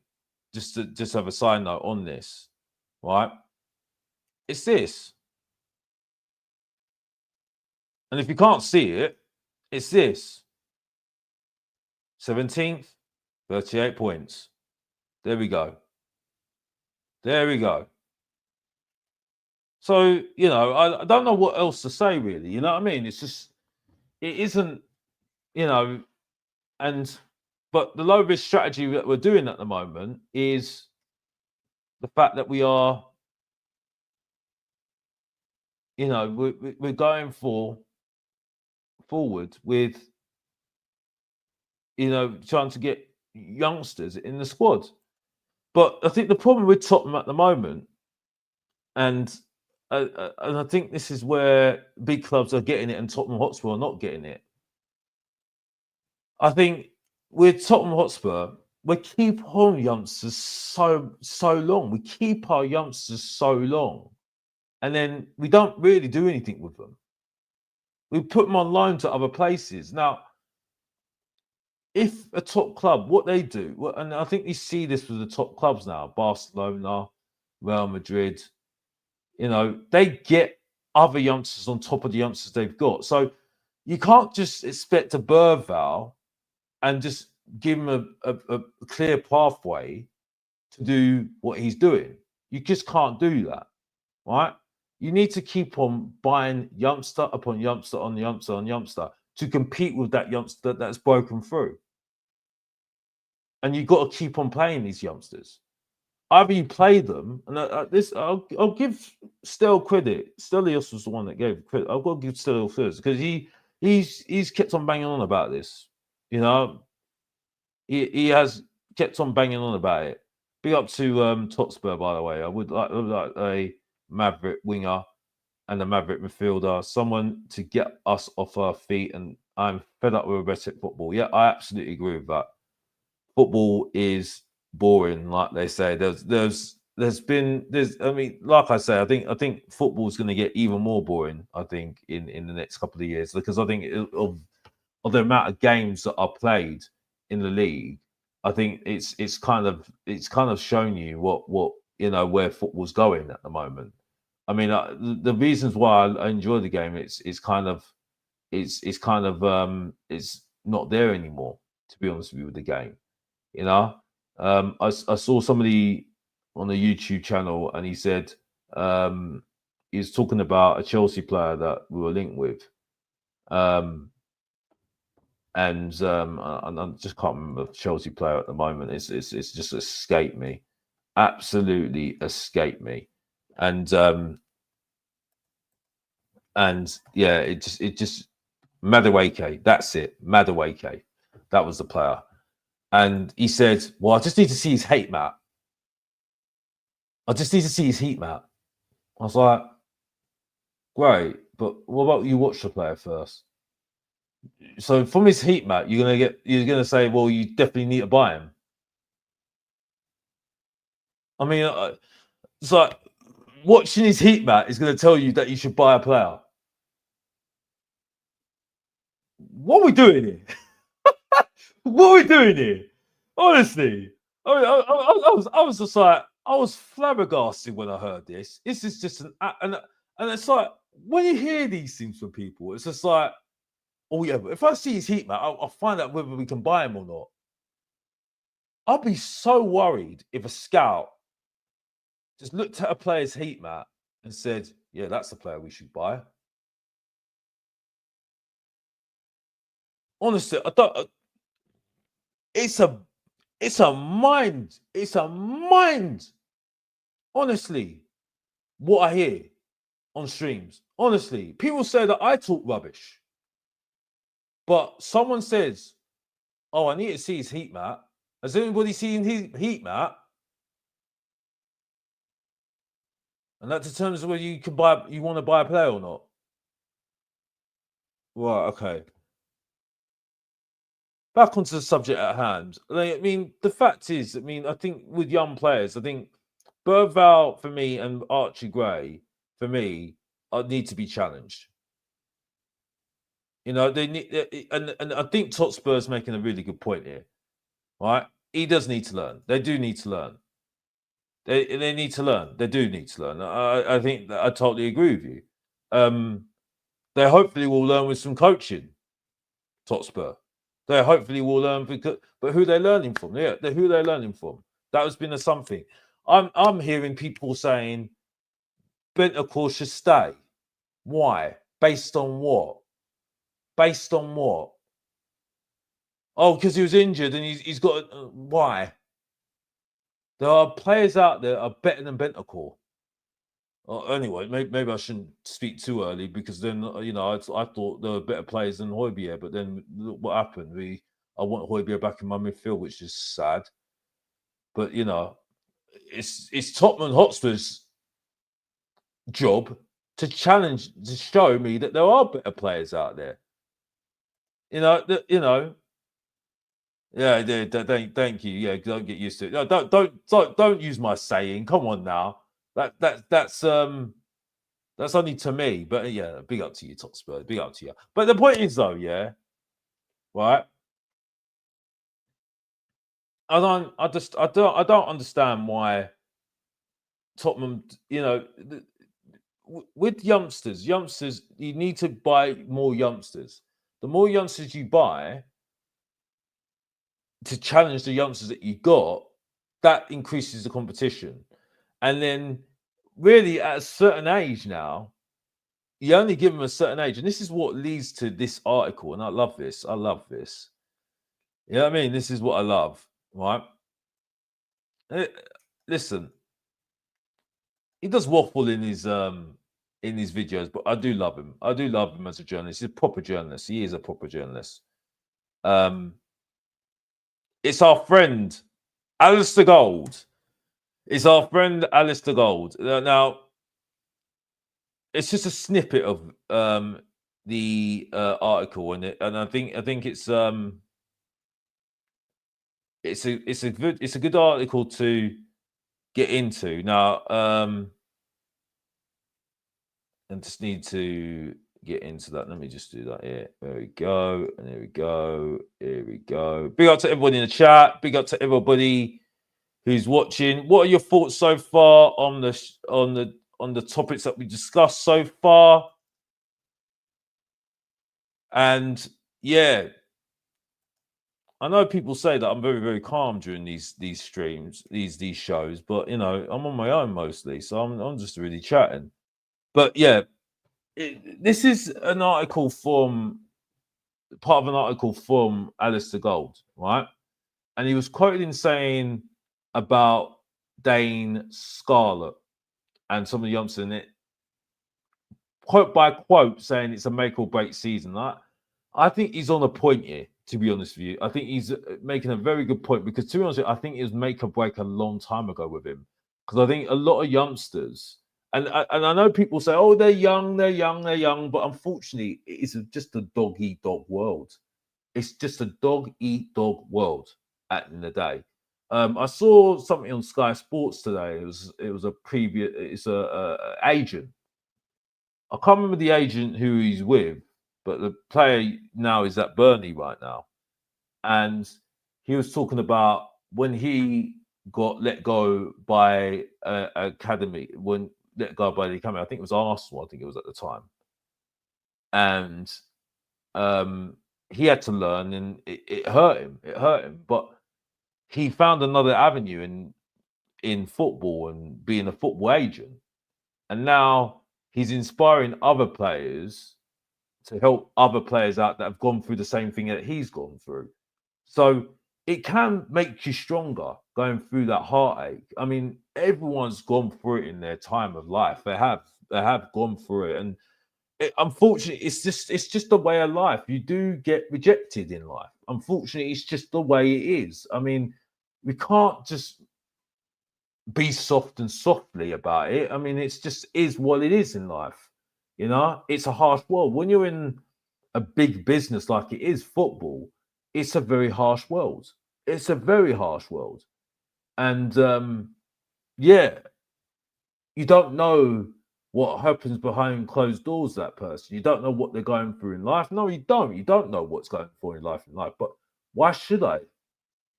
just to have a side note on this, right? It's this. And if you can't see it, it's this. 17th, 38 points. There we go. There we go. So, I don't know what else to say really. You know what I mean? It's just, it isn't, you know, and but the low risk strategy that we're doing at the moment is the fact that we are, we're going forward with, trying to get youngsters in the squad. But I think the problem with Tottenham at the moment, and I think this is where big clubs are getting it and Tottenham Hotspur are not getting it. I think with Tottenham Hotspur, we keep on youngsters so long. We keep our youngsters so long, and then we don't really do anything with them. We put them on loan to other places. Now, if a top club, what they do, and I think you see this with the top clubs now, Barcelona, Real Madrid, they get other youngsters on top of the youngsters they've got. So you can't just expect a Burval and just give him a clear pathway to do what he's doing. You just can't do that, right? You need to keep on buying youngster upon youngster on youngster on youngster to compete with that youngster that's broken through. And you've got to keep on playing these youngsters. Either you play them, and I'll give Stel credit. Stelios was the one that gave credit. I've got to give Stelios first because he's kept on banging on about this. He has kept on banging on about it. Big up to Totspur, by the way. I would like a Maverick winger and a Maverick midfielder, someone to get us off our feet. And I'm fed up with aggressive football. Yeah, I absolutely agree with that. Football is boring, like they say. I mean, like I say, I think football is going to get even more boring. I think in the next couple of years, because I think of the amount of games that are played in the league, I think it's kind of shown you what where football's going at the moment. I mean, the reasons why I enjoy the game, it's not there anymore. To be honest with you, with the game. I saw somebody on the YouTube channel, and he said he was talking about a Chelsea player that we were linked with, and I just can't remember the Chelsea player at the moment. It's just escaped me, absolutely escaped me, and yeah, it just Madueke. That's it, Madueke. That was the player. And he said, well, I just need to see his heat map. I just need to see his heat map. I was like, great, but what about you watch the player first? So from his heat map, you're gonna say, well, you definitely need to buy him. I mean, it's like watching his heat map is going to tell you that you should buy a player. What are we doing here? What are we doing here? Honestly, I mean, I was just like, I was flabbergasted when I heard this. This is just and it's like when you hear these things from people, it's just like, oh yeah, but if I see his heat map, I'll find out whether we can buy him or not. I'll be so worried if a scout just looked at a player's heat map and said, yeah, that's the player we should buy. Honestly, I don't. It's a mind. It's a mind. Honestly, what I hear on streams. Honestly, people say that I talk rubbish, but someone says, "Oh, I need to see his heat map." Has anybody seen his heat map? And that determines whether you want to buy a player or not. Right. Okay. Back onto the subject at hand. I mean, the fact is, I think with young players, I think Burval for me and Archie Gray for me need to be challenged. They need, and I think Totspur's making a really good point here. Right? He does need to learn. They do need to learn. They need to learn. They do need to learn. I think that I totally agree with you. They hopefully will learn with some coaching. Totspur. They hopefully will learn but who they're learning from? Yeah, who they're learning from. That has been a something. I'm hearing people saying Bentancur should stay. Why? Based on what? Based on what? Oh, because he was injured and he's got. Why? There are players out there are better than Bentancur. Anyway, maybe I shouldn't speak too early because then I thought there were better players than Højbjerg, but then look what happened. I want Højbjerg back in my midfield, which is sad. But it's Tottenham Hotspurs' job to challenge, to show me that there are better players out there. Yeah, thank you. Yeah, don't get used to it. No, don't use my saying. Come on now. That's only to me. But yeah, big up to you, Top Spurs. Big up to you. But the point is though, yeah, right. I don't understand why Tottenham, with youngsters, you need to buy more youngsters. The more youngsters you buy to challenge the youngsters that you got, that increases the competition. And then, really, at a certain age now, you only give them a certain age, and this is what leads to this article. And I love this. I love this. You know what I mean? This is what I love, right? Listen, he does waffle in his videos, but I do love him. I do love him as a journalist. He's a proper journalist. He is a proper journalist. It's our friend, Alistair Gold. It's our friend, Alistair Gold. Now, it's just a snippet of the article, and I think it's a good article to get into. Now, I just need to get into that. Let me just do that here. There we go. And there we go. Here we go. Big up to everybody in the chat. Big up to everybody who's watching. What are your thoughts so far on the topics that we discussed so far? And yeah, I know people say that I'm very, very calm during these streams, these shows, but I'm on my own mostly, so I'm just really chatting. But yeah, this is an article part of an article from Alistair Gold, right? And he was quoted in saying about Dane Scarlett and some of the youngsters in it, quote by quote, saying it's a make or break season. I think he's on a point here, to be honest with you. I think he's making a very good point because, to be honest with you, I think it was make or break a long time ago with him. Because I think a lot of youngsters, and I know people say, oh, they're young, but unfortunately, it's just a dog-eat-dog world. It's just a dog-eat-dog world at the end of the day. I saw something on Sky Sports today. It was a agent. I can't remember the agent who he's with, but the player now is at Burnley right now. And he was talking about when he got let go by academy, when let go by the academy. I think it was Arsenal. I think it was at the time, and he had to learn, and it hurt him. It hurt him, but he found another avenue in football and being a football agent, and now he's inspiring other players to help other players out that have gone through the same thing that he's gone through. So it can make you stronger going through that heartache. I mean, everyone's gone through it in their time of life. They have gone through it, and unfortunately, it's just the way of life. You do get rejected in life. Unfortunately, it's just the way it is. I mean, we can't just be soft and softly about it. I mean, it's just is what it is in life. It's a harsh world. When you're in a big business like it is football, it's a very harsh world. It's a very harsh world. And yeah, you don't know what happens behind closed doors, that person. You don't know what they're going through in life. No, you don't. You don't know what's going on in life. But why should I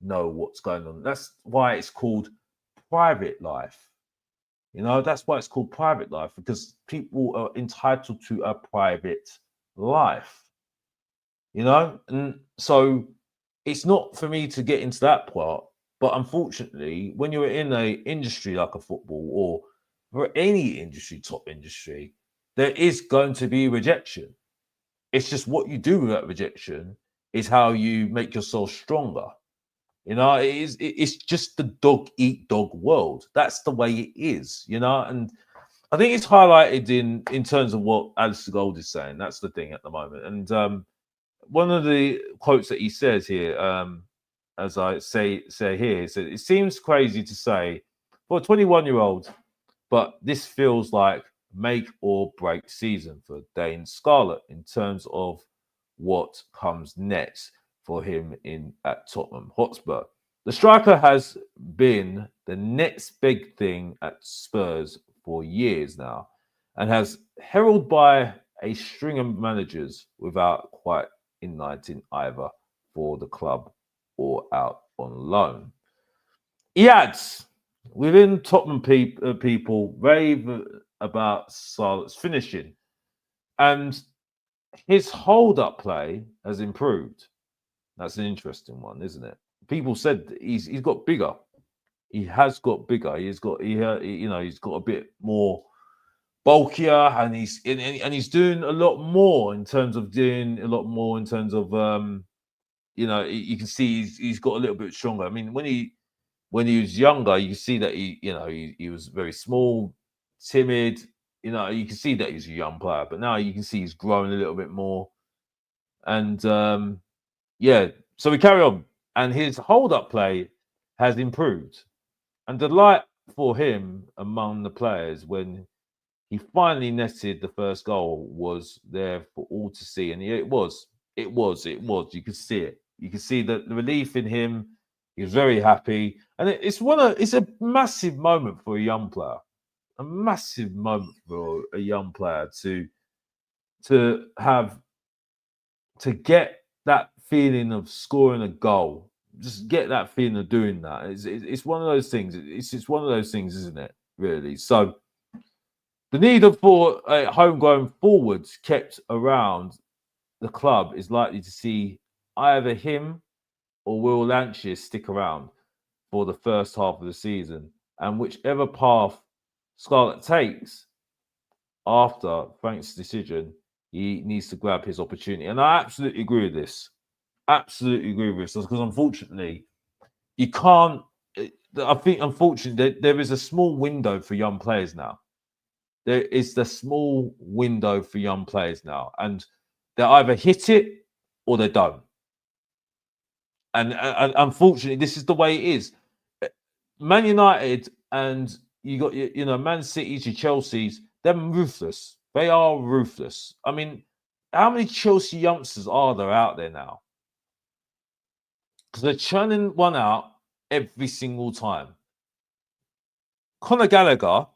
know what's going on? That's why it's called private life. That's why it's called private life, because people are entitled to a private life. And so it's not for me to get into that part. But unfortunately, when you're in a industry like a football or for any industry, top industry, there is going to be rejection. It's just what you do with that rejection is how you make yourself stronger. You know, it's just the dog eat dog world. That's the way it is, you know, and I think it's highlighted in terms of what Alistair Gold is saying. That's the thing at the moment. And one of the quotes that he says here, as I say here, is that it seems crazy to say for a 21-year-old, but this feels like make or break season for Dane Scarlett in terms of what comes next for him at Tottenham Hotspur. The striker has been the next big thing at Spurs for years now and has heralded by a string of managers without quite igniting either for the club or out on loan. He adds, within Tottenham people rave about Scarlett's finishing, and his hold-up play has improved. That's an interesting one, isn't it? People said he's got bigger. He has got bigger. He's got he's got a bit more bulkier, and he's doing a lot more in terms of you can see he's got a little bit stronger. I mean, when he was younger, you can see that he was very small, timid. You know, you can see that he's a young player, but now you can see he's growing a little bit more. And so we carry on, and his hold-up play has improved, and the light for him among the players when he finally netted the first goal was there for all to see, and it was. You could see it. You could see the relief in him. He was very happy, and it's a massive moment for a young player, a massive moment for a young player to get that feeling of scoring a goal. Just get that feeling of doing that. It's one of those things. It's just one of those things, isn't it? Really. So the need for homegrown forwards kept around the club is likely to see either him or Will Lanchier stick around for the first half of the season, and whichever path Scarlett takes after Frank's decision, he needs to grab his opportunity. And I absolutely agree with this. Absolutely agree with this, because unfortunately, you can't. I think unfortunately there is a small window for young players now. There is the small window for young players now, and they either hit it or they don't. And unfortunately, this is the way it is. Man United and you got Man City's, your Chelsea's. They're ruthless. They are ruthless. I mean, how many Chelsea youngsters are there out there now? Because they're churning one out every single time. Conor Gallagher,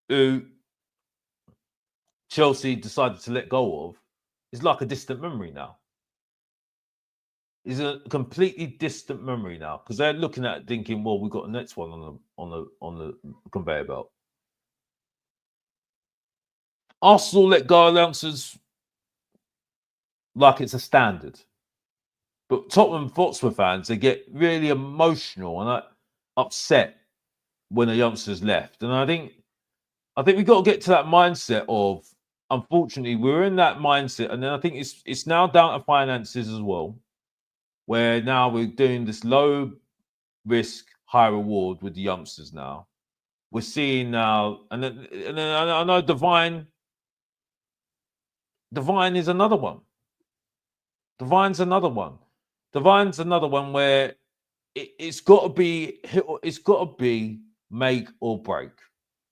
who Chelsea decided to let go of, is like a distant memory now. Is a completely distant memory now, because they're looking at it thinking, well, we've got the next one on the conveyor belt. Arsenal let go of youngsters like it's a standard. But Tottenham Hotspur fans, they get really emotional and upset when a youngster's left. And I think we've got to get to that mindset of, unfortunately, we're in that mindset. And then I think it's now down to finances as well, where now we're doing this low risk, high reward with the youngsters now. We're seeing now, and then I know Divine is another one. Divine's another one where it's got to be make or break.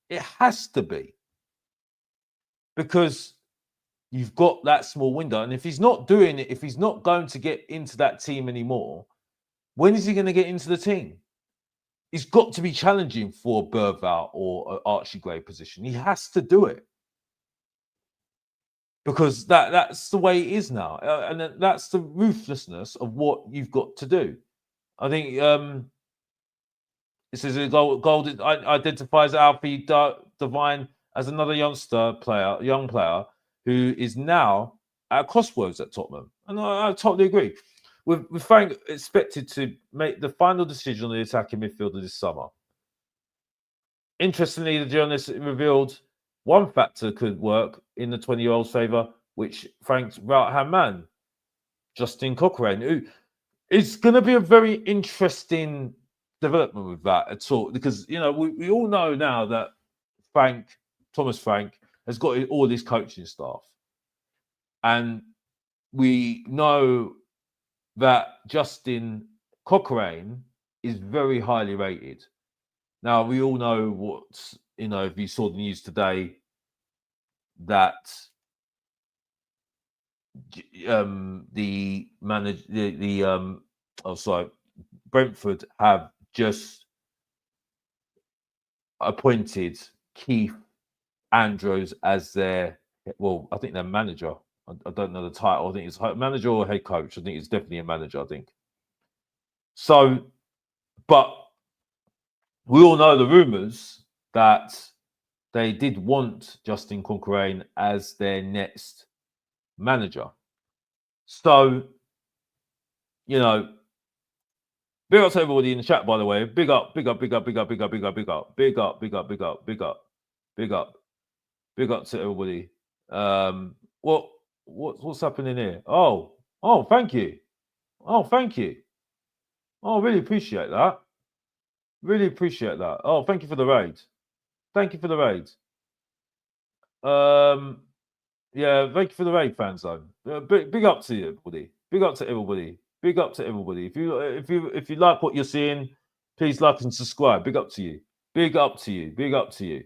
It has to be, because you've got that small window, and if he's not doing it, if he's not going to get into that team anymore, when is he going to get into the team? He's got to be challenging for Bergvall or Archie Gray position. He has to do it, because that's the way it is now, and that's the ruthlessness of what you've got to do. I think it says Gold identifies Alfie Divine as another young player who is now at crossroads at Tottenham, and I totally agree. with Frank expected to make the final decision on the attacking midfielder this summer. Interestingly, the journalist revealed one factor could work in the 20-year-old's favour, which Frank's right-hand man, Justin Cochrane, who is going to be a very interesting development with that at all, because we all know now that Thomas Frank, has got all his coaching staff, and we know that Justin Cochrane is very highly rated. Now, we all know if you saw the news today, that the manager, Brentford have just appointed Keith Andrews as their, I think their manager. I don't know the title. I think it's manager or head coach. I think it's definitely a manager, I think. So, but we all know the rumours that they did want Justin Cochrane as their next manager. So, big up to everybody in the chat, by the way. Big up, big up, big up, big up, big up, big up, big up, big up, big up, big up, big up, big up, big up to everybody. What's happening here? Oh, thank you. Oh, thank you. Oh, really appreciate that. Really appreciate that. Oh, thank you for the raid. Thank you for the raid. Yeah, thank you for the raid, fan zone. Big up to you, everybody. Big up to everybody. Big up to everybody. If you like what you're seeing, please like and subscribe. Big up to you. Big up to you. Big up to you.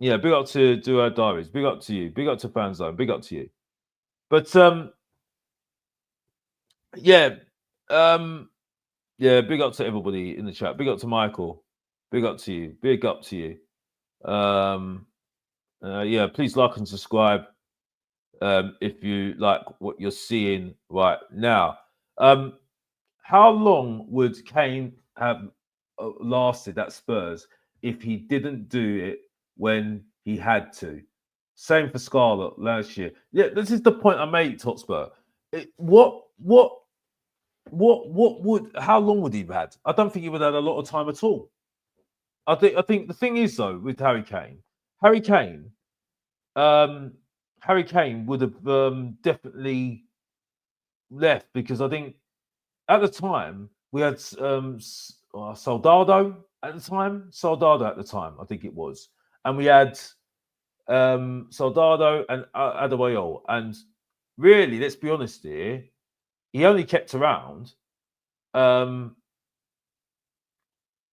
Yeah, big up to Duo Diaries. Big up to you. Big up to fan zone. Big up to you. But yeah, big up to everybody in the chat. Big up to Michael. Big up to you. Big up to you. Yeah, please like and subscribe if you like what you're seeing right now. How long would Kane have lasted at Spurs if he didn't do it when he had to? Same for Scarlett last year. Yeah, this is the point I made, Hotspur. How long would he have had? I don't think he would have had a lot of time at all. I think the thing is, though, with Harry Kane would have definitely left, because I think at the time we had Soldado at the time. I think it was, and we had Soldado and Adebayor. And really, let's be honest here, he only kept around.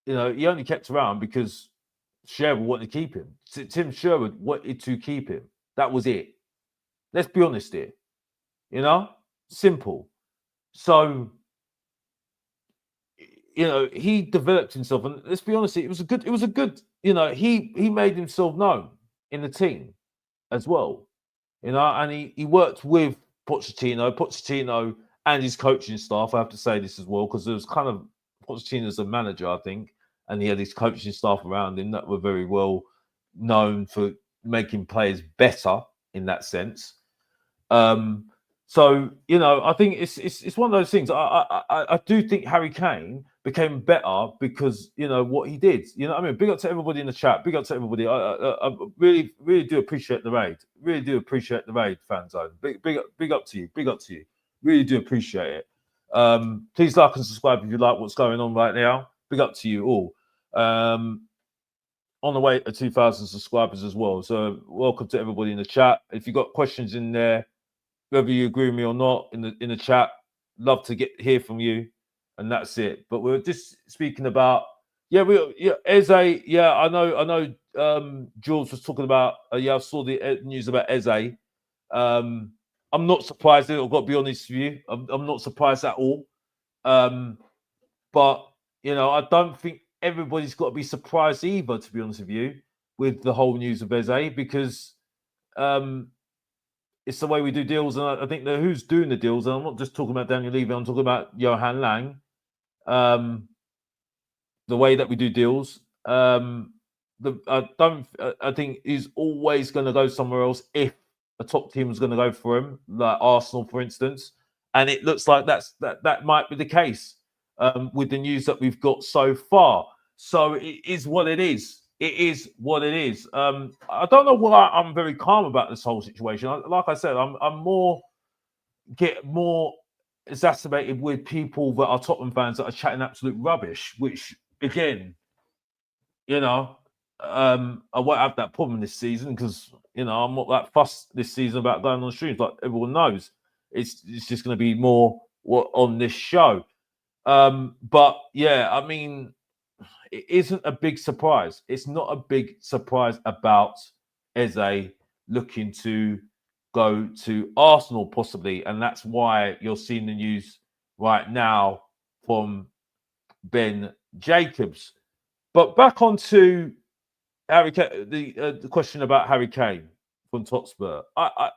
He only kept around because Sherwood wanted to keep him. Tim Sherwood wanted to keep him. That was it. Let's be honest here. Simple. So, he developed himself, and let's be honest, it was a good. He made himself known in the team as well. And he worked with Pochettino and his coaching staff. I have to say this as well, because there was kind of Pochettino as a manager, I think, and he had his coaching staff around him that were very well known for making players better in that sense. So I think it's one of those things. I do think Harry Kane became better because what he did. I mean, big up to everybody in the chat. Big up to everybody. I really, really do appreciate the raid. Really do appreciate the raid, fan zone. Big up to you. Big up to you. Really do appreciate it. Please like and subscribe if you like what's going on right now. Big up to you all. On the way to 2,000 subscribers as well. So welcome to everybody in the chat. If you've got questions in there, whether you agree with me or not, in the chat, love to hear from you, and that's it. But we're just speaking about Eze. Yeah, I know. Jules was talking about. I saw the news about Eze. I'm not surprised. I've got to be honest with you. I'm not surprised at all. But I don't think everybody's got to be surprised either, to be honest with you, with the whole news of Eze, because it's the way we do deals. And I think that who's doing the deals, and I'm not just talking about Daniel Levy, I'm talking about Johan Lang. The way that we do deals, I think he's always going to go somewhere else if a top team is going to go for him, like Arsenal, for instance. and it looks like that might be the case with the news that we've got so far. So it is what it is. It is what it is. I don't know why I'm very calm about this whole situation. Like I said, I'm more exacerbated with people that are Tottenham fans that are chatting absolute rubbish. Which again, I won't have that problem this season because I'm not that fussed this season about going on streams. Like everyone knows, it's just going to be more on this show. But yeah, I mean, it isn't a big surprise. It's not a big surprise about Eze looking to go to Arsenal possibly, and that's why you're seeing the news right now from Ben Jacobs. But back onto Harry Kane, the question about Harry Kane from Hotspur.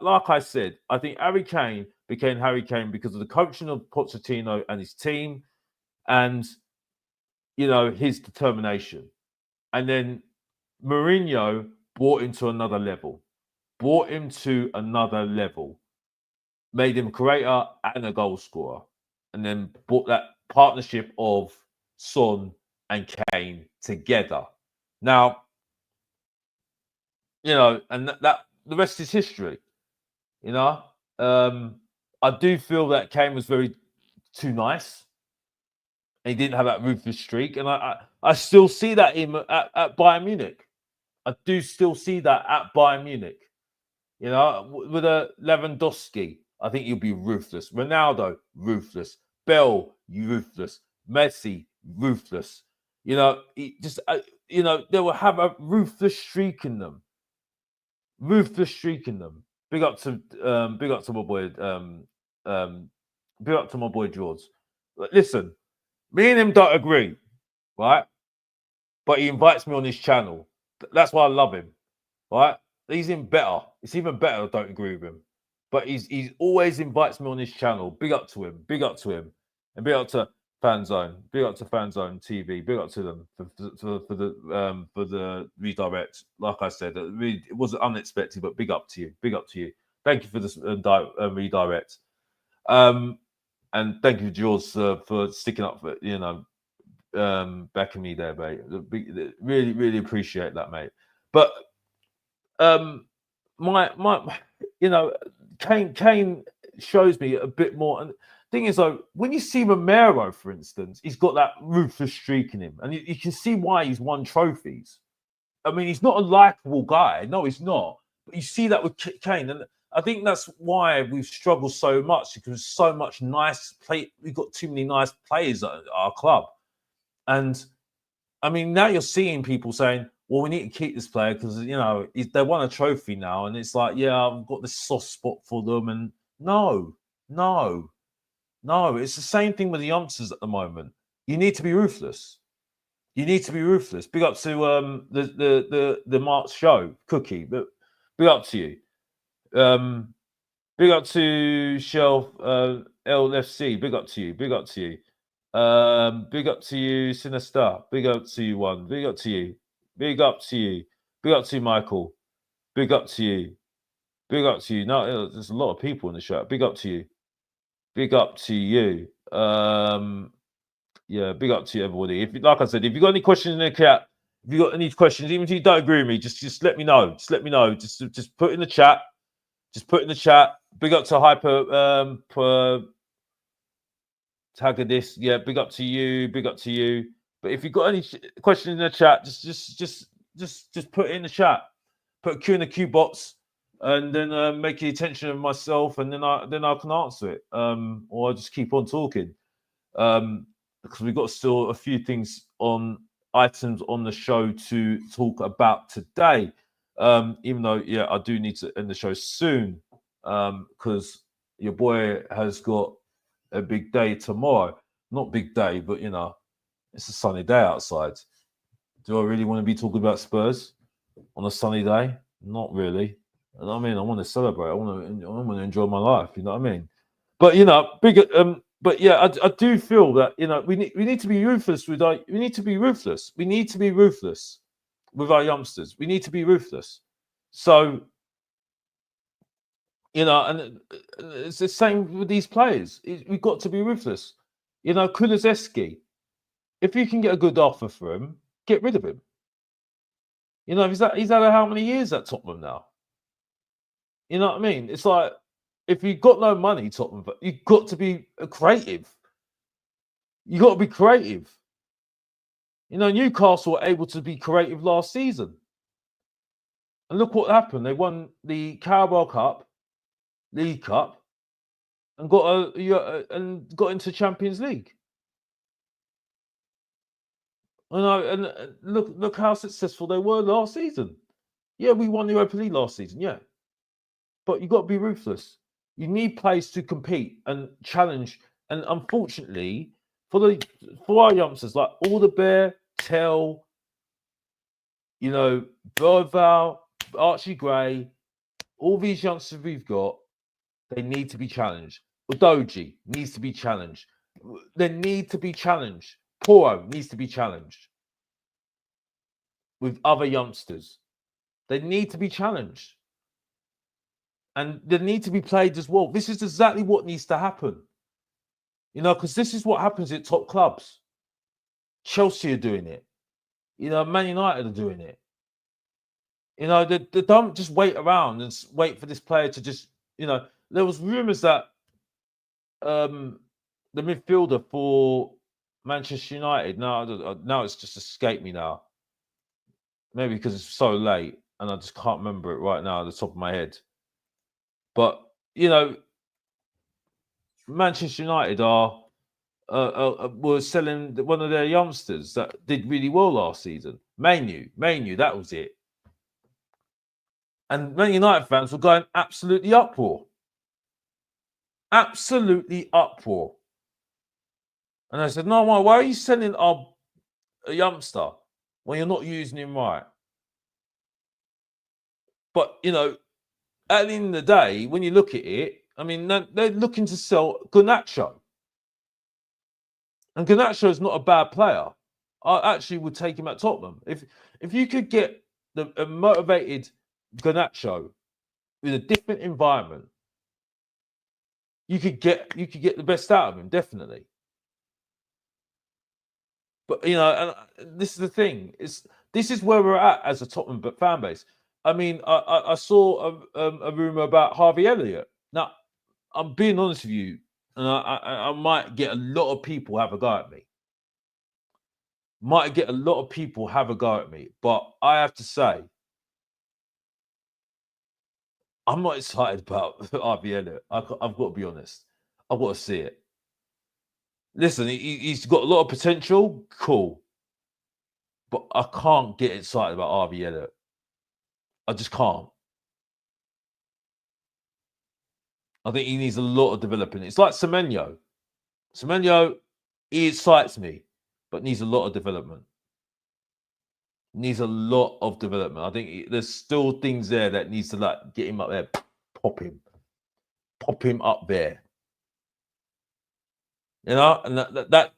Like I said, I think Harry Kane became Harry Kane because of the coaching of Pochettino and his team, and his determination. And then Mourinho brought him to another level, made him a creator and a goal scorer, and then brought that partnership of Son and Kane together. Now, and that the rest is history. I do feel that Kane was too nice. And he didn't have that ruthless streak, and I still see that at Bayern Munich. I do still see that at Bayern Munich. With a Lewandowski, I think he'll be ruthless. Ronaldo, ruthless. Bell, ruthless. Messi, ruthless. They will have a ruthless streak in them. Big up to my boy. Big up to my boy George. Listen, me and him don't agree, right? But he invites me on his channel. That's why I love him, right? He's even better. It's even better I don't agree with him. But he always invites me on his channel. Big up to him. And big up to Fanzone. Big up to Fanzone TV. Big up to them for the redirect. Like I said, it wasn't unexpected, but big up to you. Thank you for this redirect. And thank you, George, for sticking up for backing me there, mate. Really, really appreciate that, mate. But Kane shows me a bit more. And the thing is, though, when you see Romero, for instance, he's got that ruthless streak in him, and you can see why he's won trophies. I mean, he's not a likable guy. No, he's not. But you see that with Kane, and I think that's why we've struggled so much, because so much nice play. We've got too many nice players at our club. And I mean, now you're seeing people saying, well, we need to keep this player because, they won a trophy now. And it's like, yeah, I've got this soft spot for them. And no. It's the same thing with the youngsters at the moment. You need to be ruthless. Big up to the March show, Cookie. But big up to you. Big up to Shelf LFC. Big up to you. Big up to you, Sinister. Big up to you, One. Big up to you. Big up to you, Michael. Big up to you. No, there's a lot of people in the show. Big up to you. Yeah, big up to you, everybody. Like I said, if you got any questions in the chat, even if you don't agree with me, just let me know. Just put in the chat. Big up to Hyper Tagadis. Yeah, big up to you. But if you've got any questions in the chat, just put it in the chat. Put a Q in the Q box, and then make the attention of myself, and then I can answer it. Or I'll just keep on talking. Because we've got still a few items on the show to talk about today. Even though, I do need to end the show soon, because your boy has got a big day tomorrow. Not big day, but it's a sunny day outside. Do I really want to be talking about Spurs on a sunny day? Not really. You know what I mean? I want to celebrate. I want to enjoy my life. You know what I mean? But but yeah, I do feel that we need to be ruthless with our. We need to be ruthless with our youngsters. We need to be ruthless. So You know, and it's the same with these players. We've got to be ruthless. You know, Kulusevski, if you can get a good offer for him, get rid of him. You know, he's had how many years at Tottenham now? You know what I mean? It's like if you've got no money, Tottenham, but you've got to be creative. You got to be creative. You know, Newcastle were able to be creative last season, and look what happened. They won the Carabao Cup, League Cup, and got into Champions League. And look how successful they were last season. Yeah, we won the Europa League last season. Yeah, but you've got to be ruthless. You need players to compete and challenge. And unfortunately, for our youngsters like Alderbear, Tell, you know, Burval, Archie Gray, all these youngsters we've got, they need to be challenged. Udoji needs to be challenged. They need to be challenged. Poro needs to be challenged with other youngsters. They need to be challenged. And they need to be played as well. This is exactly what needs to happen. You know, because this is what happens at top clubs. Chelsea are doing it. You know, Man United are doing it. You know, they don't just wait around and wait for this player to just, you know, there was rumours that the midfielder for Manchester United, now it's just escaped me now. Maybe because it's so late and I just can't remember it right now at the top of my head. But, you know, Manchester United were selling one of their youngsters that did really well last season. Manu, that was it. And Man United fans were going absolutely uproar. Absolutely uproar. And I said, no, why are you selling a youngster when you're not using him right? But, you know, at the end of the day, when you look at it, I mean, they're looking to sell Garnacho. And Garnacho is not a bad player. I actually would take him at Tottenham. If you could get a motivated Garnacho with a different environment, you could get the best out of him, definitely. But you know, and this is the thing: this is where we're at as a Tottenham fan base. I mean, I saw a rumor about Harvey Elliott. Now, I'm being honest with you, and I might get a lot of people have a go at me. Might get a lot of people have a go at me, but I have to say, I'm not excited about Harvey Elliott. I've got to be honest. I've got to see it. Listen, he's got a lot of potential. Cool. But I can't get excited about Harvey Elliott. I just can't. I think he needs a lot of developing. It's like Semenyo. Semenyo, he excites me, but needs a lot of development. Needs a lot of development. I think there's still things there that needs to like get him up there, pop him up there. You know, and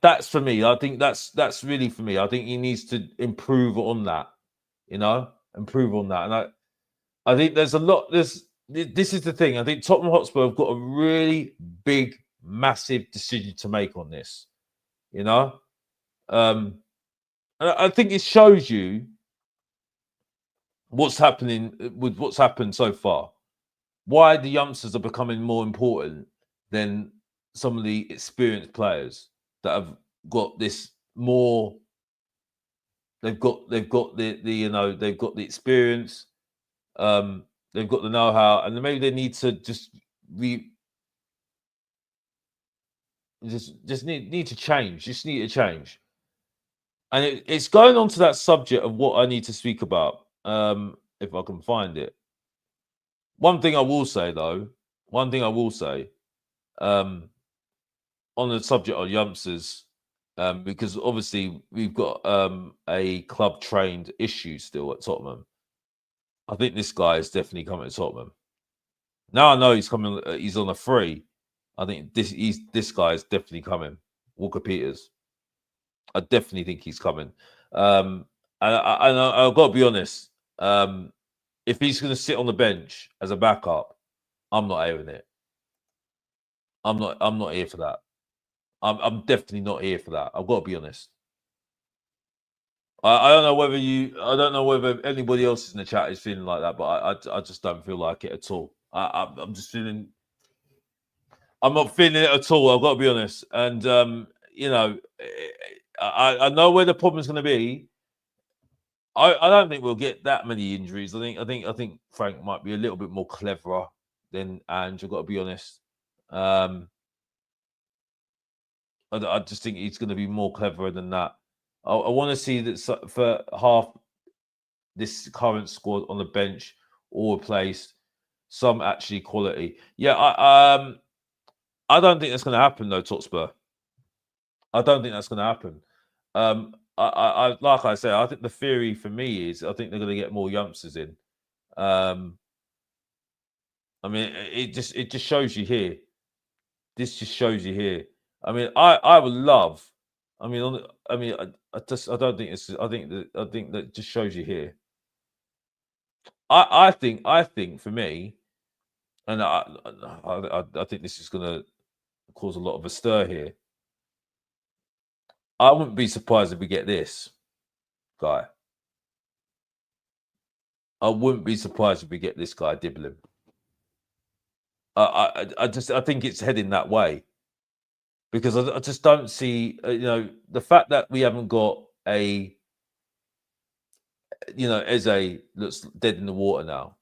that's for me. I think that's really for me. I think he needs to improve on that. You know, improve on that. And I think there's a lot. This is the thing. I think Tottenham Hotspur have got a really big, massive decision to make on this. You know, and I think it shows you what's happening with what's happened so far. Why the youngsters are becoming more important than some of the experienced players that have got this more. They've got the you know, they've got the experience, they've got the know-how, and maybe they need to just need to change. Just need to change. And it's going on to that subject of what I need to speak about, if I can find it. One thing I will say though, on the subject of youngsters, because obviously we've got a club trained issue still at Tottenham. I think this guy is definitely coming to Tottenham. Now I know he's coming. He's on a free. I think this guy is definitely coming. Walker Peters. I definitely think he's coming. And I've got to be honest. If he's going to sit on the bench as a backup, I'm not airing it. I'm not here for that. I'm definitely not here for that. I've got to be honest. I don't know whether I don't know whether anybody else in the chat is feeling like that, but I just don't feel like it at all. I'm just feeling. I'm not feeling it at all. I've got to be honest. And you know, I know where the problem's going to be. I don't think we'll get that many injuries. I think Frank might be a little bit more cleverer than Ange. I've got to be honest. I just think he's going to be more cleverer than that. I want to see that for half this current squad on the bench or replaced, some actually quality. Yeah, I don't think that's going to happen though, Totspur. I don't think that's going to happen. Like I said, I think the theory for me is I think they're going to get more youngsters in. I mean, it just shows you here. This just shows you here. I mean, I would love. I mean, I don't think it's. I think that just shows you here. I think for me, and I think this is going to cause a lot of a stir here. I wouldn't be surprised if we get this guy. I wouldn't be surprised if we get this guy Dibbling. I think it's heading that way because I just don't see the fact that we haven't got a Eze looks dead in the water now.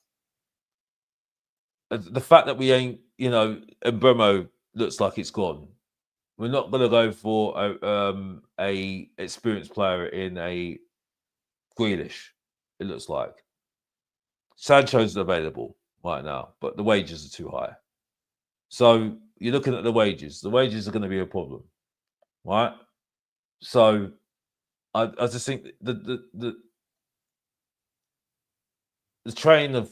The fact that we ain't Mbeumo looks like it's gone. We're not going to go for a experienced player in a Grealish. It looks like Sancho's available right now, but the wages are too high. So you're looking at the wages. The wages are going to be a problem, right? So I just think the train of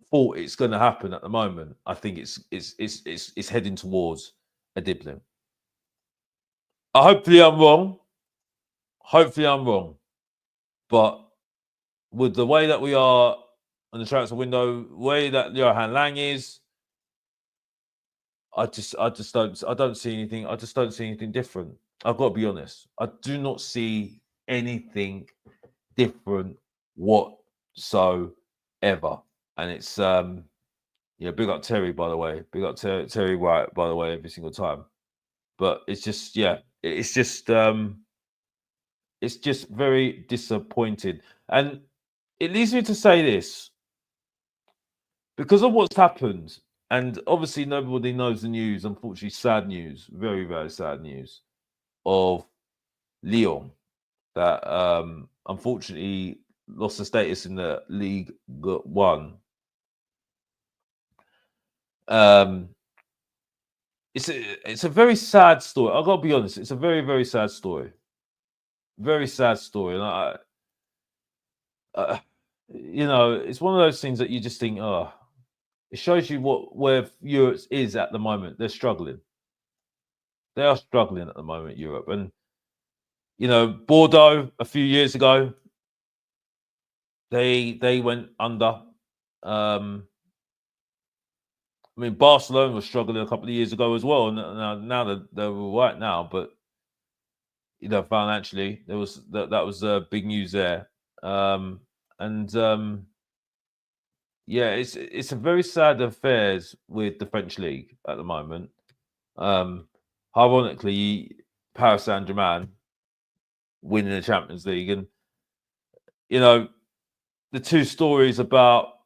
thought it's going to happen at the moment. I think it's heading towards a Dibbling. Hopefully I'm wrong. Hopefully I'm wrong, but with the way that we are on the transfer window, way that Johan Lang is, I don't see anything. I just don't see anything different. I've got to be honest. I do not see anything different whatsoever. And it's big up Terry, by the way. Big up Terry White, by the way, every single time. But it's just it's just very disappointing. And it leads me to say this. Because of what's happened, and obviously nobody knows the news, unfortunately, sad news, very, very sad news of Lyon that unfortunately lost the status in the League One. It's a very sad story. I've got to be honest. It's a very, very sad story. Very sad story. And it's one of those things that you just think, oh, it shows you where Europe is at the moment. They're struggling. They are struggling at the moment, Europe. And, Bordeaux a few years ago, they went under. I mean, Barcelona was struggling a couple of years ago as well. And now they're all right now. But, financially, that was big news there. It's a very sad affairs with the French league at the moment. Ironically, Paris Saint-Germain winning the Champions League, and the two stories about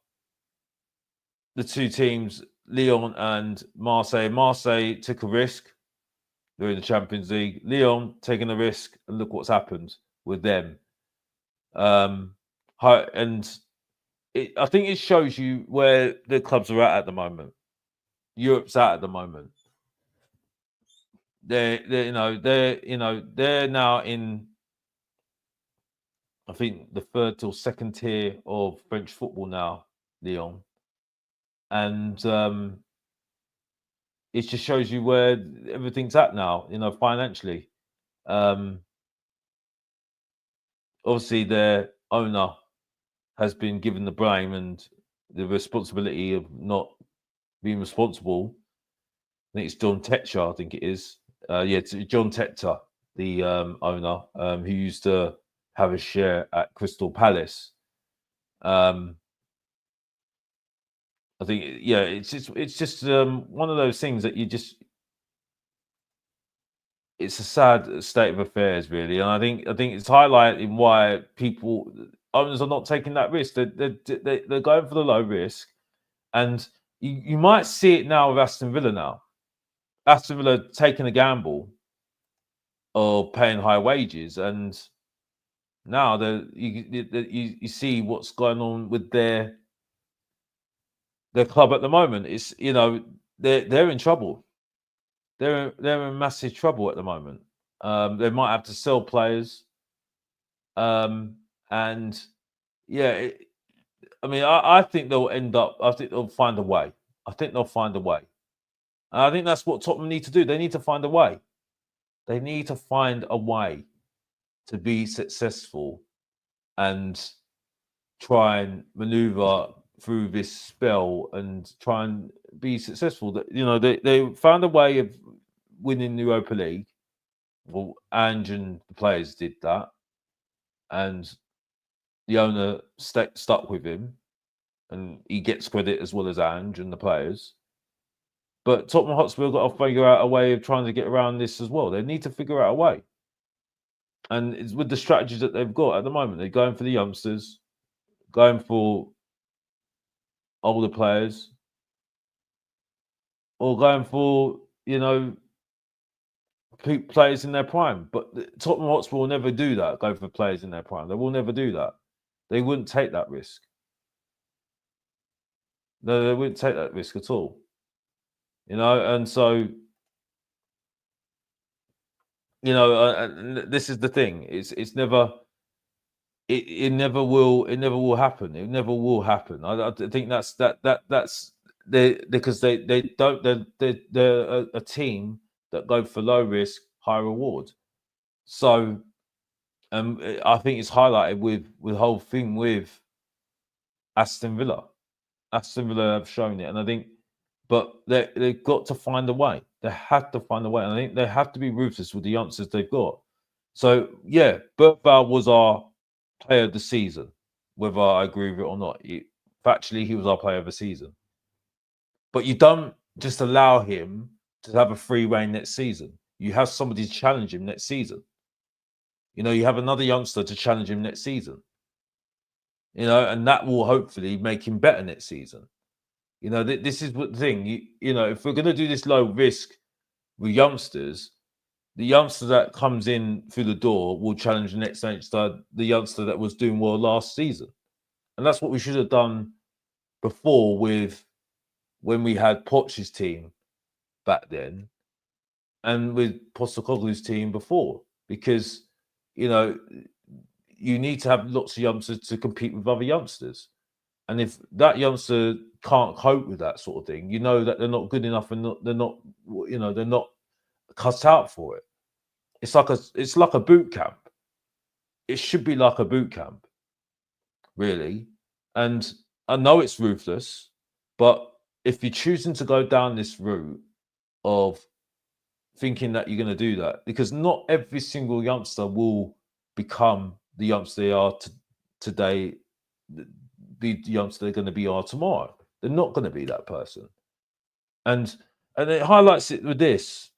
the two teams, Lyon and Marseille. Marseille took a risk. They're in the Champions League. Lyon taking a risk, and look what's happened with them. I think it shows you where the clubs are at the moment. Europe's at the moment. They're now in, I think, the third or second tier of French football now, Lyon, and it just shows you where everything's at now. Financially. Obviously, their owner has been given the blame and the responsibility of not being responsible. I think it's John Tetcher, I think it is. It's John Tetcher, the owner, who used to have a share at Crystal Palace. I think, it's just one of those things that it's a sad state of affairs, really, and I think it's highlighting why owners are not taking that risk. They're going for the low risk, and you might see it now with Aston Villa now. Aston Villa taking a gamble of paying high wages, and now you see what's going on with their club at the moment. It's they're in trouble. They're in massive trouble at the moment. They might have to sell players, and I think they'll end up. I think they'll find a way. I think they'll find a way. And I think that's what Tottenham need to do. They need to find a way. They need to find a way to be successful and try and maneuver through this spell and try and be successful. They found a way of winning the Europa League. Well, Ange and the players did that, and the owner stuck with him, and he gets credit as well as Ange and the players. But Tottenham Hotspur got to figure out a way of trying to get around this as well. They need to figure out a way, and it's with the strategies that they've got at the moment. They're going for the youngsters, going for older players, or going for players in their prime. But Tottenham Hotspur will never do that. Go for players in their prime. They will never do that. They wouldn't take that risk. No, they wouldn't take that risk at all. And so this is the thing. It's never. It never will. It never will happen. It never will happen. I think that's because they don't. They're a team that go for low risk, high reward. So, I think it's highlighted with the whole thing with Aston Villa. Aston Villa have shown it, and I think, but they've got to find a way. They have to find a way, and I think they have to be ruthless with the youngsters they've got. So, Bergvall was our player of the season, whether I agree with it or not. Factually, he was our player of the season. But you don't just allow him to have a free reign next season. You have somebody to challenge him next season. You have another youngster to challenge him next season. And that will hopefully make him better next season. This is what the thing. If we're going to do this low risk with youngsters, the youngster that comes in through the door will challenge the next youngster, the youngster that was doing well last season. And that's what we should have done before when we had Poch's team back then and with Postecoglou's team before. Because, you need to have lots of youngsters to compete with other youngsters. And if that youngster can't cope with that sort of thing, that they're not good enough and they're not cut out for it. It's like a boot camp. It should be like a boot camp, really. And I know it's ruthless, but if you're choosing to go down this route of thinking that you're going to do that, because not every single youngster will become the youngster they are today, the youngster they're going to be are tomorrow. They're not going to be that person. And it highlights it with this,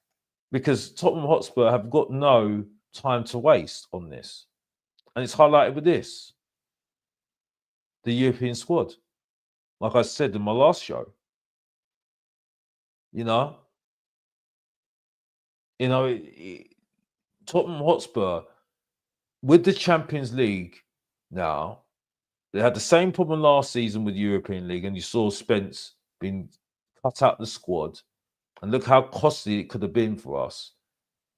because Tottenham Hotspur have got no time to waste on this. And it's highlighted with this. The European squad. Like I said in my last show. Tottenham Hotspur, with the Champions League now, they had the same problem last season with European League, and you saw Spence being cut out the squad. And look how costly it could have been for us.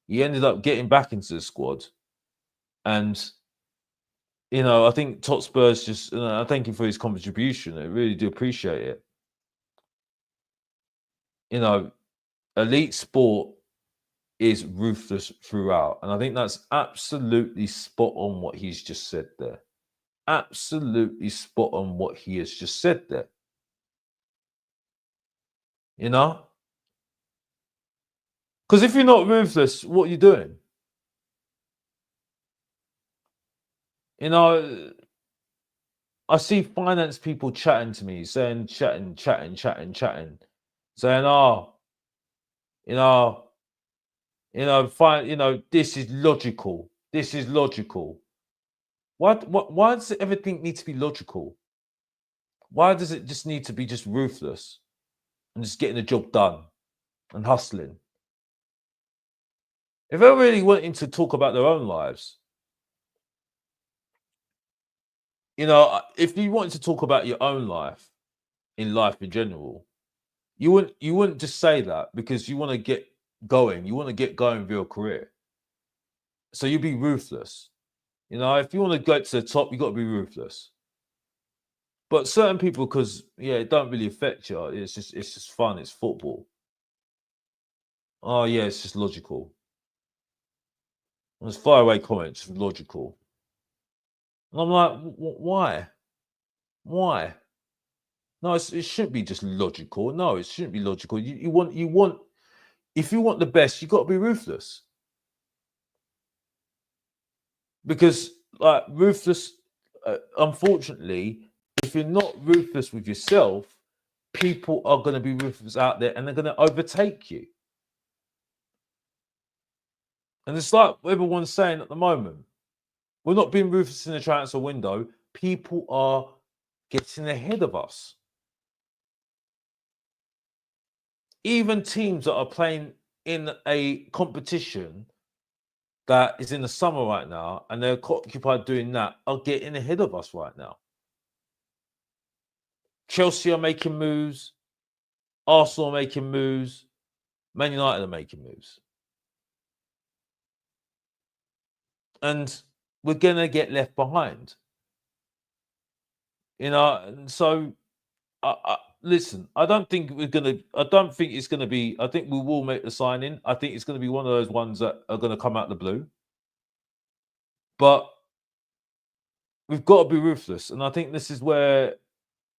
He ended up getting back into the squad. And, I think Spurs just, I thank him for his contribution. I really do appreciate it. Elite sport is ruthless throughout. And I think that's absolutely spot on what he's just said there. Absolutely spot on what he has just said there. You know, because if you're not ruthless, what are you doing? You know, I see finance people chatting to me, saying, chatting, saying, "Oh, you know, fine, this is logical. This is logical." Why does everything need to be logical? Why does it just need to be just ruthless and just getting the job done and hustling? If they're really wanting to talk about their own lives, if you wanted to talk about your own life in general, you wouldn't just say that because you want to get going. You want to get going with your career. So you be ruthless. If you want to go to the top, you got to be ruthless. But certain people, because it don't really affect you. It's just fun. It's football. Oh yeah, it's just logical. It's faraway comments, logical. And I'm like, why? Why? No, it shouldn't be just logical. No, it shouldn't be logical. You want. If you want the best, you got to be ruthless. Because ruthless, unfortunately, if you're not ruthless with yourself, people are going to be ruthless out there, and they're going to overtake you. And it's like everyone's saying at the moment, we're not being ruthless in the transfer window. People are getting ahead of us. Even teams that are playing in a competition that is in the summer right now, and they're occupied doing that, are getting ahead of us right now. Chelsea are making moves. Arsenal are making moves. Man United are making moves. And we're going to get left behind. And so, listen, I don't think it's going to be, I think we will make the signing. I think it's going to be one of those ones that are going to come out the blue. But we've got to be ruthless. And I think this is where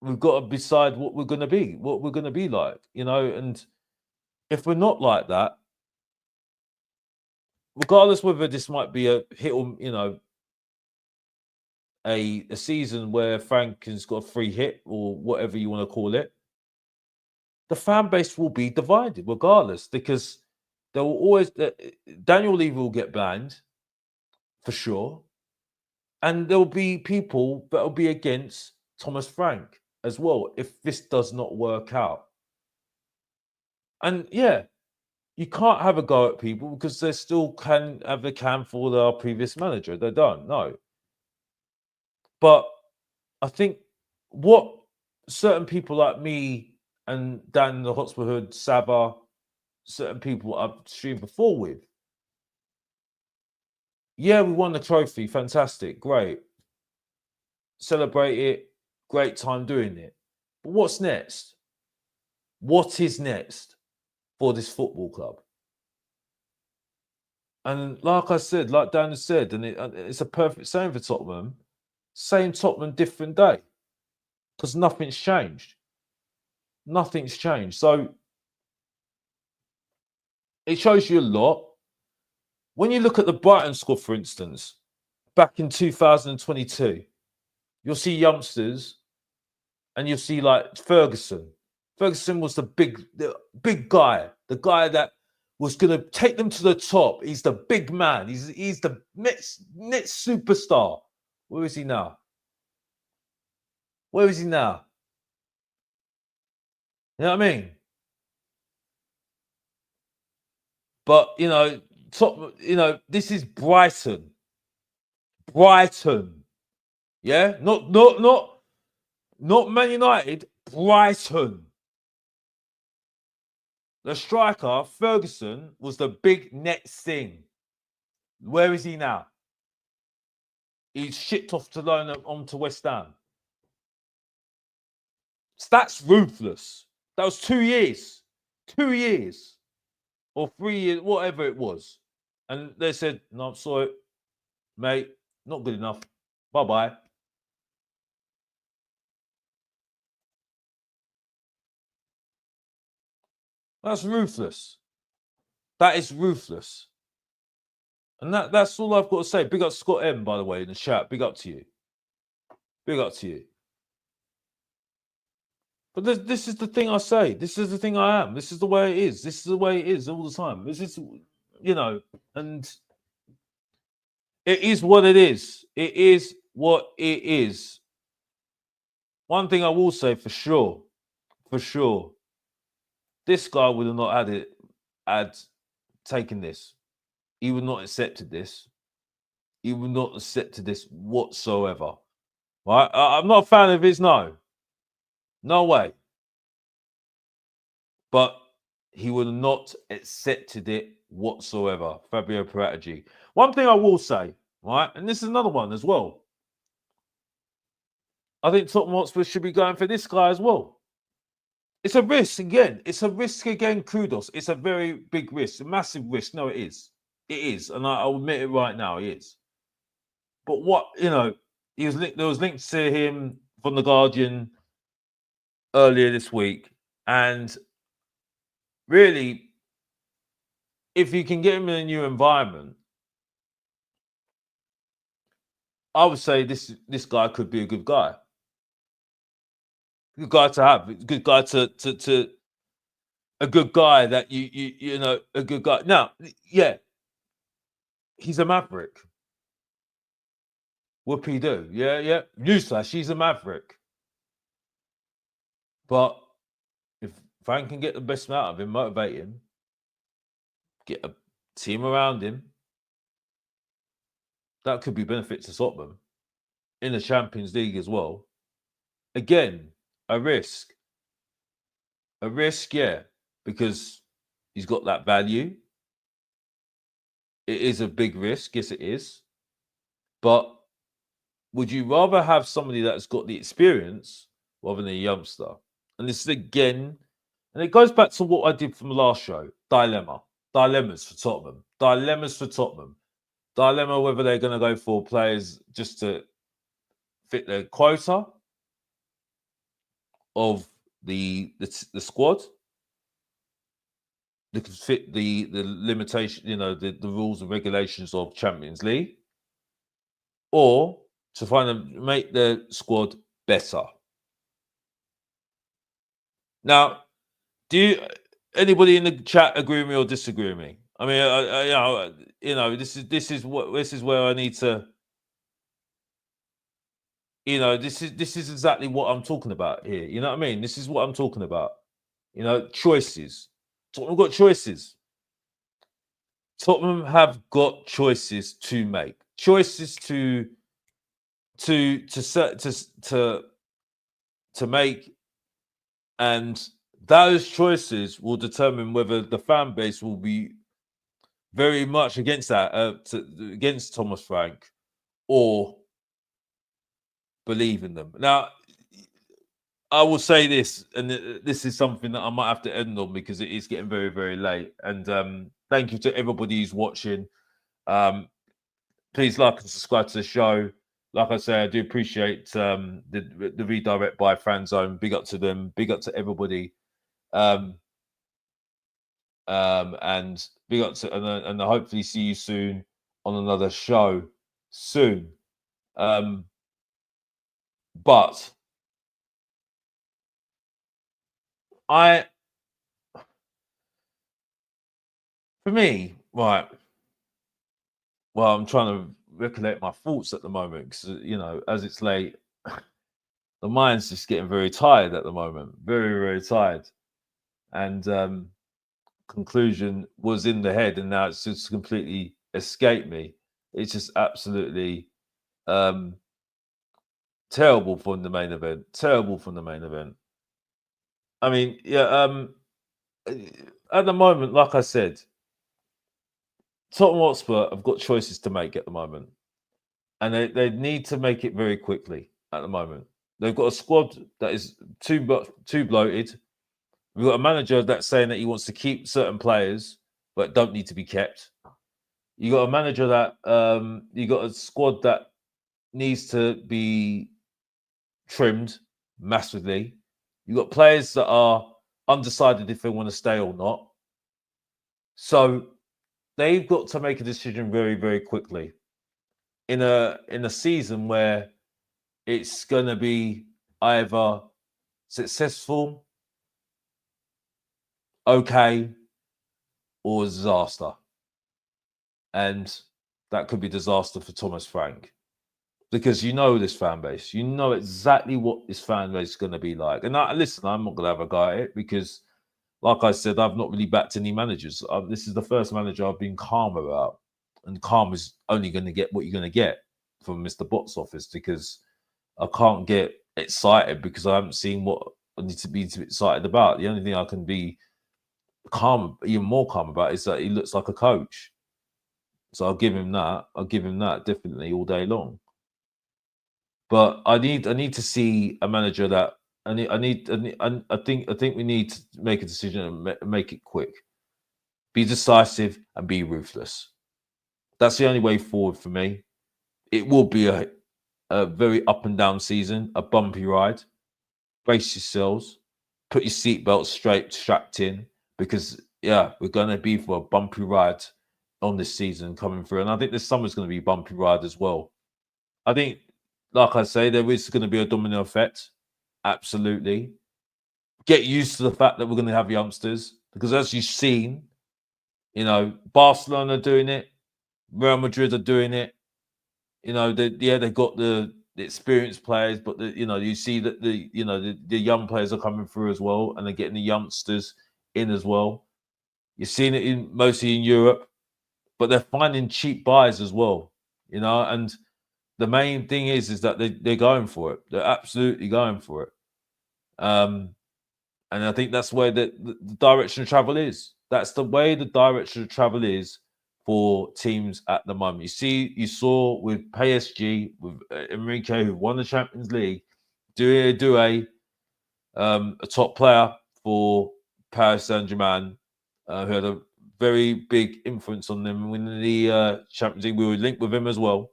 we've got to decide what we're going to be, what we're going to be like, and if we're not like that, regardless whether this might be a hit or, a season where Frank has got a free hit or whatever you want to call it, the fan base will be divided regardless, because there will always, Daniel Levy will get banned for sure. And there will be people that will be against Thomas Frank as well if this does not work out. And you can't have a go at people because they still can for their previous manager. They don't, no. But I think what certain people like me and Dan the Hotspur Hood, Saba, certain people I've streamed before with, we won the trophy, fantastic, great. Celebrate it, great time doing it. But what's next? What is next for this football club? And like I said, like Dan has said, and it's a perfect same for Tottenham, same Tottenham, different day. Because nothing's changed. Nothing's changed. So it shows you a lot. When you look at the Brighton squad, for instance, back in 2022, you'll see youngsters and you'll see like Ferguson. Ferguson was the big guy, the guy that was going to take them to the top. He's the big man. He's the next superstar. Where is he now? Where is he now? You know what I mean? But this is Brighton. Brighton. Yeah? Not Man United, Brighton. The striker, Ferguson, was the big next thing. Where is he now? He's shipped off to loan on to West Ham. So that's ruthless. That was 2 years. 2 years. Or 3 years, whatever it was. And they said, no, I'm sorry, mate, not good enough. Bye-bye. That's ruthless. That is ruthless. And that's all I've got to say. Big up Scott M, by the way, in the chat. Big up to you. Big up to you. But this is the thing I say. This is the thing I am. This is the way it is. This is the way it is all the time. This is, and it is what it is. It is what it is. One thing I will say for sure, this guy would have not had taken this. He would not accepted this. He would not accepted this whatsoever. Right? I'm not a fan of his, no. No way. But he would have not accepted it whatsoever. Fabio Paratici. One thing I will say, right, and this is another one as well. I think Tottenham Hotspur should be going for this guy as well. It's a risk again. It's a risk again, kudos. It's a very big risk, a massive risk. No, it is. It is. And I'll admit it right now, it is. But what, there was links to him from The Guardian earlier this week. And really, if you can get him in a new environment, I would say this guy could be a good guy. Good guy to have. Good guy to a good guy that a good guy. Now, yeah, he's a maverick. Whoopie do. Yeah. Newsflash, he's a maverick. But if Frank can get the best out of him, motivate him, get a team around him, that could be benefit to Tottenham in the Champions League as well. Again, a risk. A risk, yeah, because he's got that value. It is a big risk, yes, it is. But would you rather have somebody that's got the experience rather than a youngster? And this is again, and it goes back to what I did from the last show. Dilemmas for Tottenham. Dilemma whether they're going to go for players just to fit their quota of the squad. They can fit the limitation, the rules and regulations of Champions League, or to make the squad better. Now, do anybody in the chat agree with me or disagree with me? I mean, this is where I need to. This is exactly what I'm talking about here. You know what I mean? This is what I'm talking about. Choices. Tottenham got choices. Tottenham have got choices to make. Choices to make, and those choices will determine whether the fan base will be very much against that, against Thomas Frank, or believe in them. Now, I will say this, and this is something that I might have to end on because it is getting very, very late. And thank you to everybody who's watching. Please like and subscribe to the show. Like I say, I do appreciate the redirect by Fan Zone. Big up to them. Big up to everybody. And big up to, and I hopefully see you soon on another show soon. But for me, right. Well, I'm trying to recollect my thoughts at the moment because, as it's late, the mind's just getting very tired at the moment. Very, very tired. And conclusion was in the head, and now it's just completely escaped me. It's just absolutely terrible from the main event. Terrible from the main event. I mean, yeah, at the moment, like I said, Tottenham Hotspur have got choices to make at the moment. And they need to make it very quickly at the moment. They've got a squad that is too bloated. We've got a manager that's saying that he wants to keep certain players, but don't need to be kept. You got a manager that you got a squad that needs to be trimmed massively. You got players that are undecided if they want to stay or not. So they've got to make a decision very, very quickly in a season where it's going to be either successful, okay, or disaster. And that could be disaster for Thomas Frank. Because you know this fan base. You know exactly what this fan base is going to be like. And listen, I'm not going to have a go at it because, like I said, I've not really backed any managers. This is the first manager I've been calm about. And calm is only going to get what you're going to get from Mr. Box office because I can't get excited because I haven't seen what I need to be excited about. The only thing I can be calm, even more calm about is that he looks like a coach. So I'll give him that. I'll give him that definitely all day long. But I need to see a manager that I think we need to make a decision and make it quick. Be decisive and be ruthless. That's the only way forward for me. It will be a very up and down season, a bumpy ride. Brace yourselves, put your seatbelts strapped in, because we're going to be for a bumpy ride on this season coming through. And I think this summer's going to be a bumpy ride as well. I think, like I say, there is going to be a domino effect. Absolutely. Get used to the fact that we're going to have youngsters, because as you've seen, Barcelona are doing it, Real Madrid are doing it. They've got the experienced players, but you see that the young players are coming through as well, and they're getting the youngsters in as well. You're seeing it mostly in Europe, but they're finding cheap buys as well. And the main thing is that they're going for it. They're absolutely going for it. And I think that's where the direction of travel is. That's the way the direction of travel is for teams at the moment. You saw with PSG, with Enrique, who won the Champions League, do a top player for Paris Saint-Germain, who had a very big influence on them winning the Champions League. We were linked with him as well.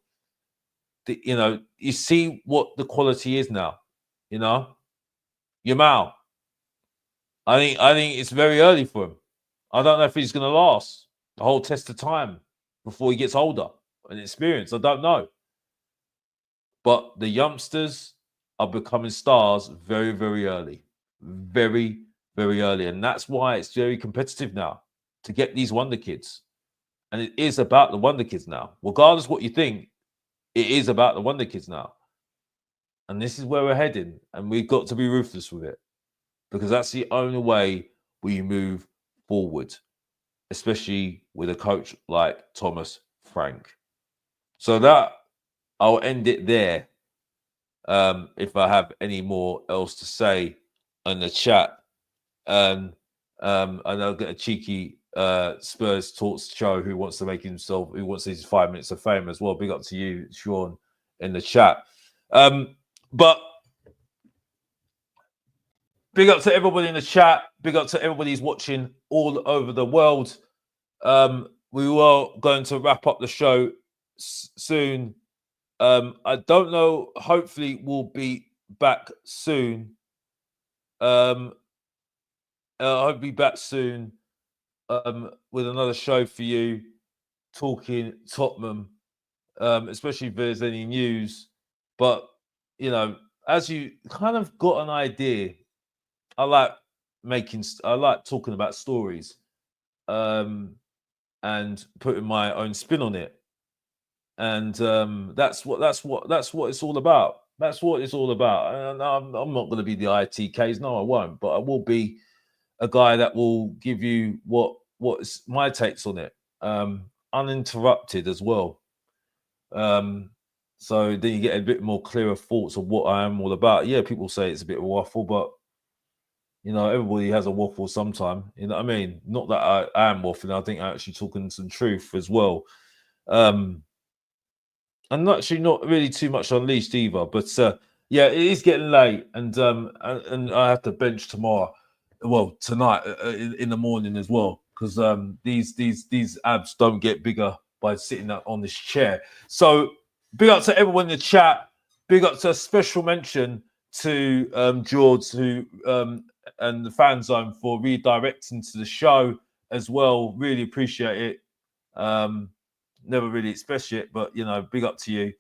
You see what the quality is now. Yamal. I think it's very early for him. I don't know if he's going to last the whole test of time before he gets older and experienced. I don't know. But the youngsters are becoming stars very, very early. Very, very early. And that's why it's very competitive now to get these wonder kids. And it is about the wonder kids now. Regardless of what you think, it is about the wonder kids now. And this is where we're heading. And we've got to be ruthless with it, because that's the only way we move forward, especially with a coach like Thomas Frank. So that I'll end it there. If I have any more else to say in the chat, and I'll get a cheeky Spurs Talks show who wants his 5 minutes of fame as well. Big up to you, Sean, in the chat. But big up to everybody in the chat. Big up to everybody who's watching all over the world. We were going to wrap up the show soon. I don't know. Hopefully, we'll be back soon. I'll be back soon with another show for you, talking Tottenham, especially if there's any news. But, as you kind of got an idea, I like talking about stories, and putting my own spin on it, and that's what it's all about. That's what it's all about. And I'm not going to be the ITKs, no, I won't. But I will be a guy that will give you what's my takes on it, uninterrupted as well. So then you get a bit more clearer thoughts of what I am all about. Yeah, people say it's a bit of a waffle, but everybody has a waffle sometime. You know what I mean? Not that I am waffling. I think I'm actually talking some truth as well. And actually not really too much unleashed either. But yeah, it is getting late, and I have to bench tomorrow. Well, tonight in the morning as well, because these abs don't get bigger by sitting on this chair. So big up to everyone in the chat. Big up to a special mention to George and the fan zone for redirecting to the show as well. Really appreciate it. Never really expressed it, but big up to you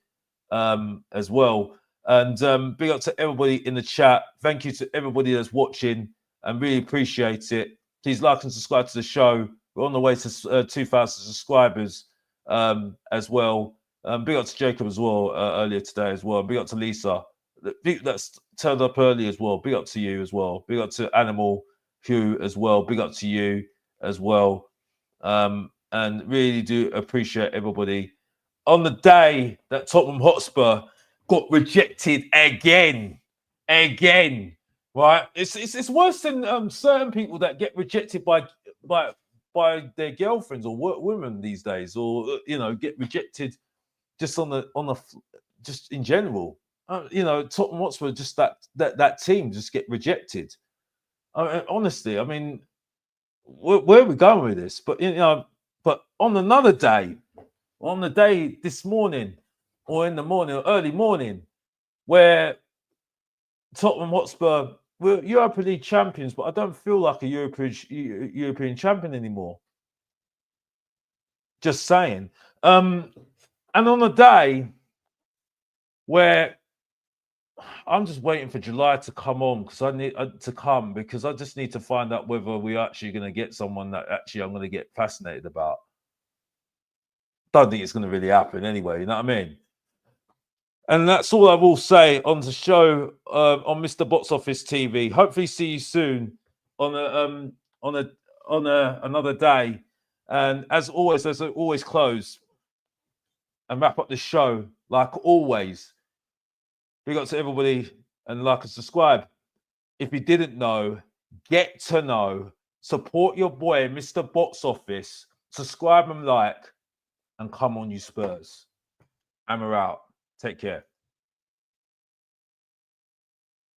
as well. And big up to everybody in the chat. Thank you to everybody that's watching, and really appreciate it. Please like and subscribe to the show. We're on the way to 2,000 subscribers as well. Big up to Jacob as well earlier today as well. Big up to Lisa. That's turned up early as well. Big up to you as well. Big up to Animal Hugh as well. Big up to you as well. And really do appreciate everybody. On the day that Tottenham Hotspur got rejected again, right? It's worse than certain people that get rejected by their girlfriends or women these days, or get rejected just just in general. Tottenham Hotspur, just that team just get rejected. Honestly, I mean, where are we going with this? But but on another day, on the day this morning, or in the morning, or early morning, where Tottenham Hotspur were Europa League champions, but I don't feel like a European champion anymore. Just saying. And on a day where I'm just waiting for July to come on, because I need to come, because I just need to find out whether we're actually going to get someone that actually I'm going to get fascinated about. Don't think it's going to really happen anyway, you know what I mean? And that's all I will say on the show on Mr. Box Office TV. Hopefully see you soon on another day. And as I always close and wrap up the show like always. Big up to everybody, and like and subscribe. If you didn't know, get to know. Support your boy, Mr. Box Office. Subscribe and like. And come on, you Spurs. And we're out. Take care.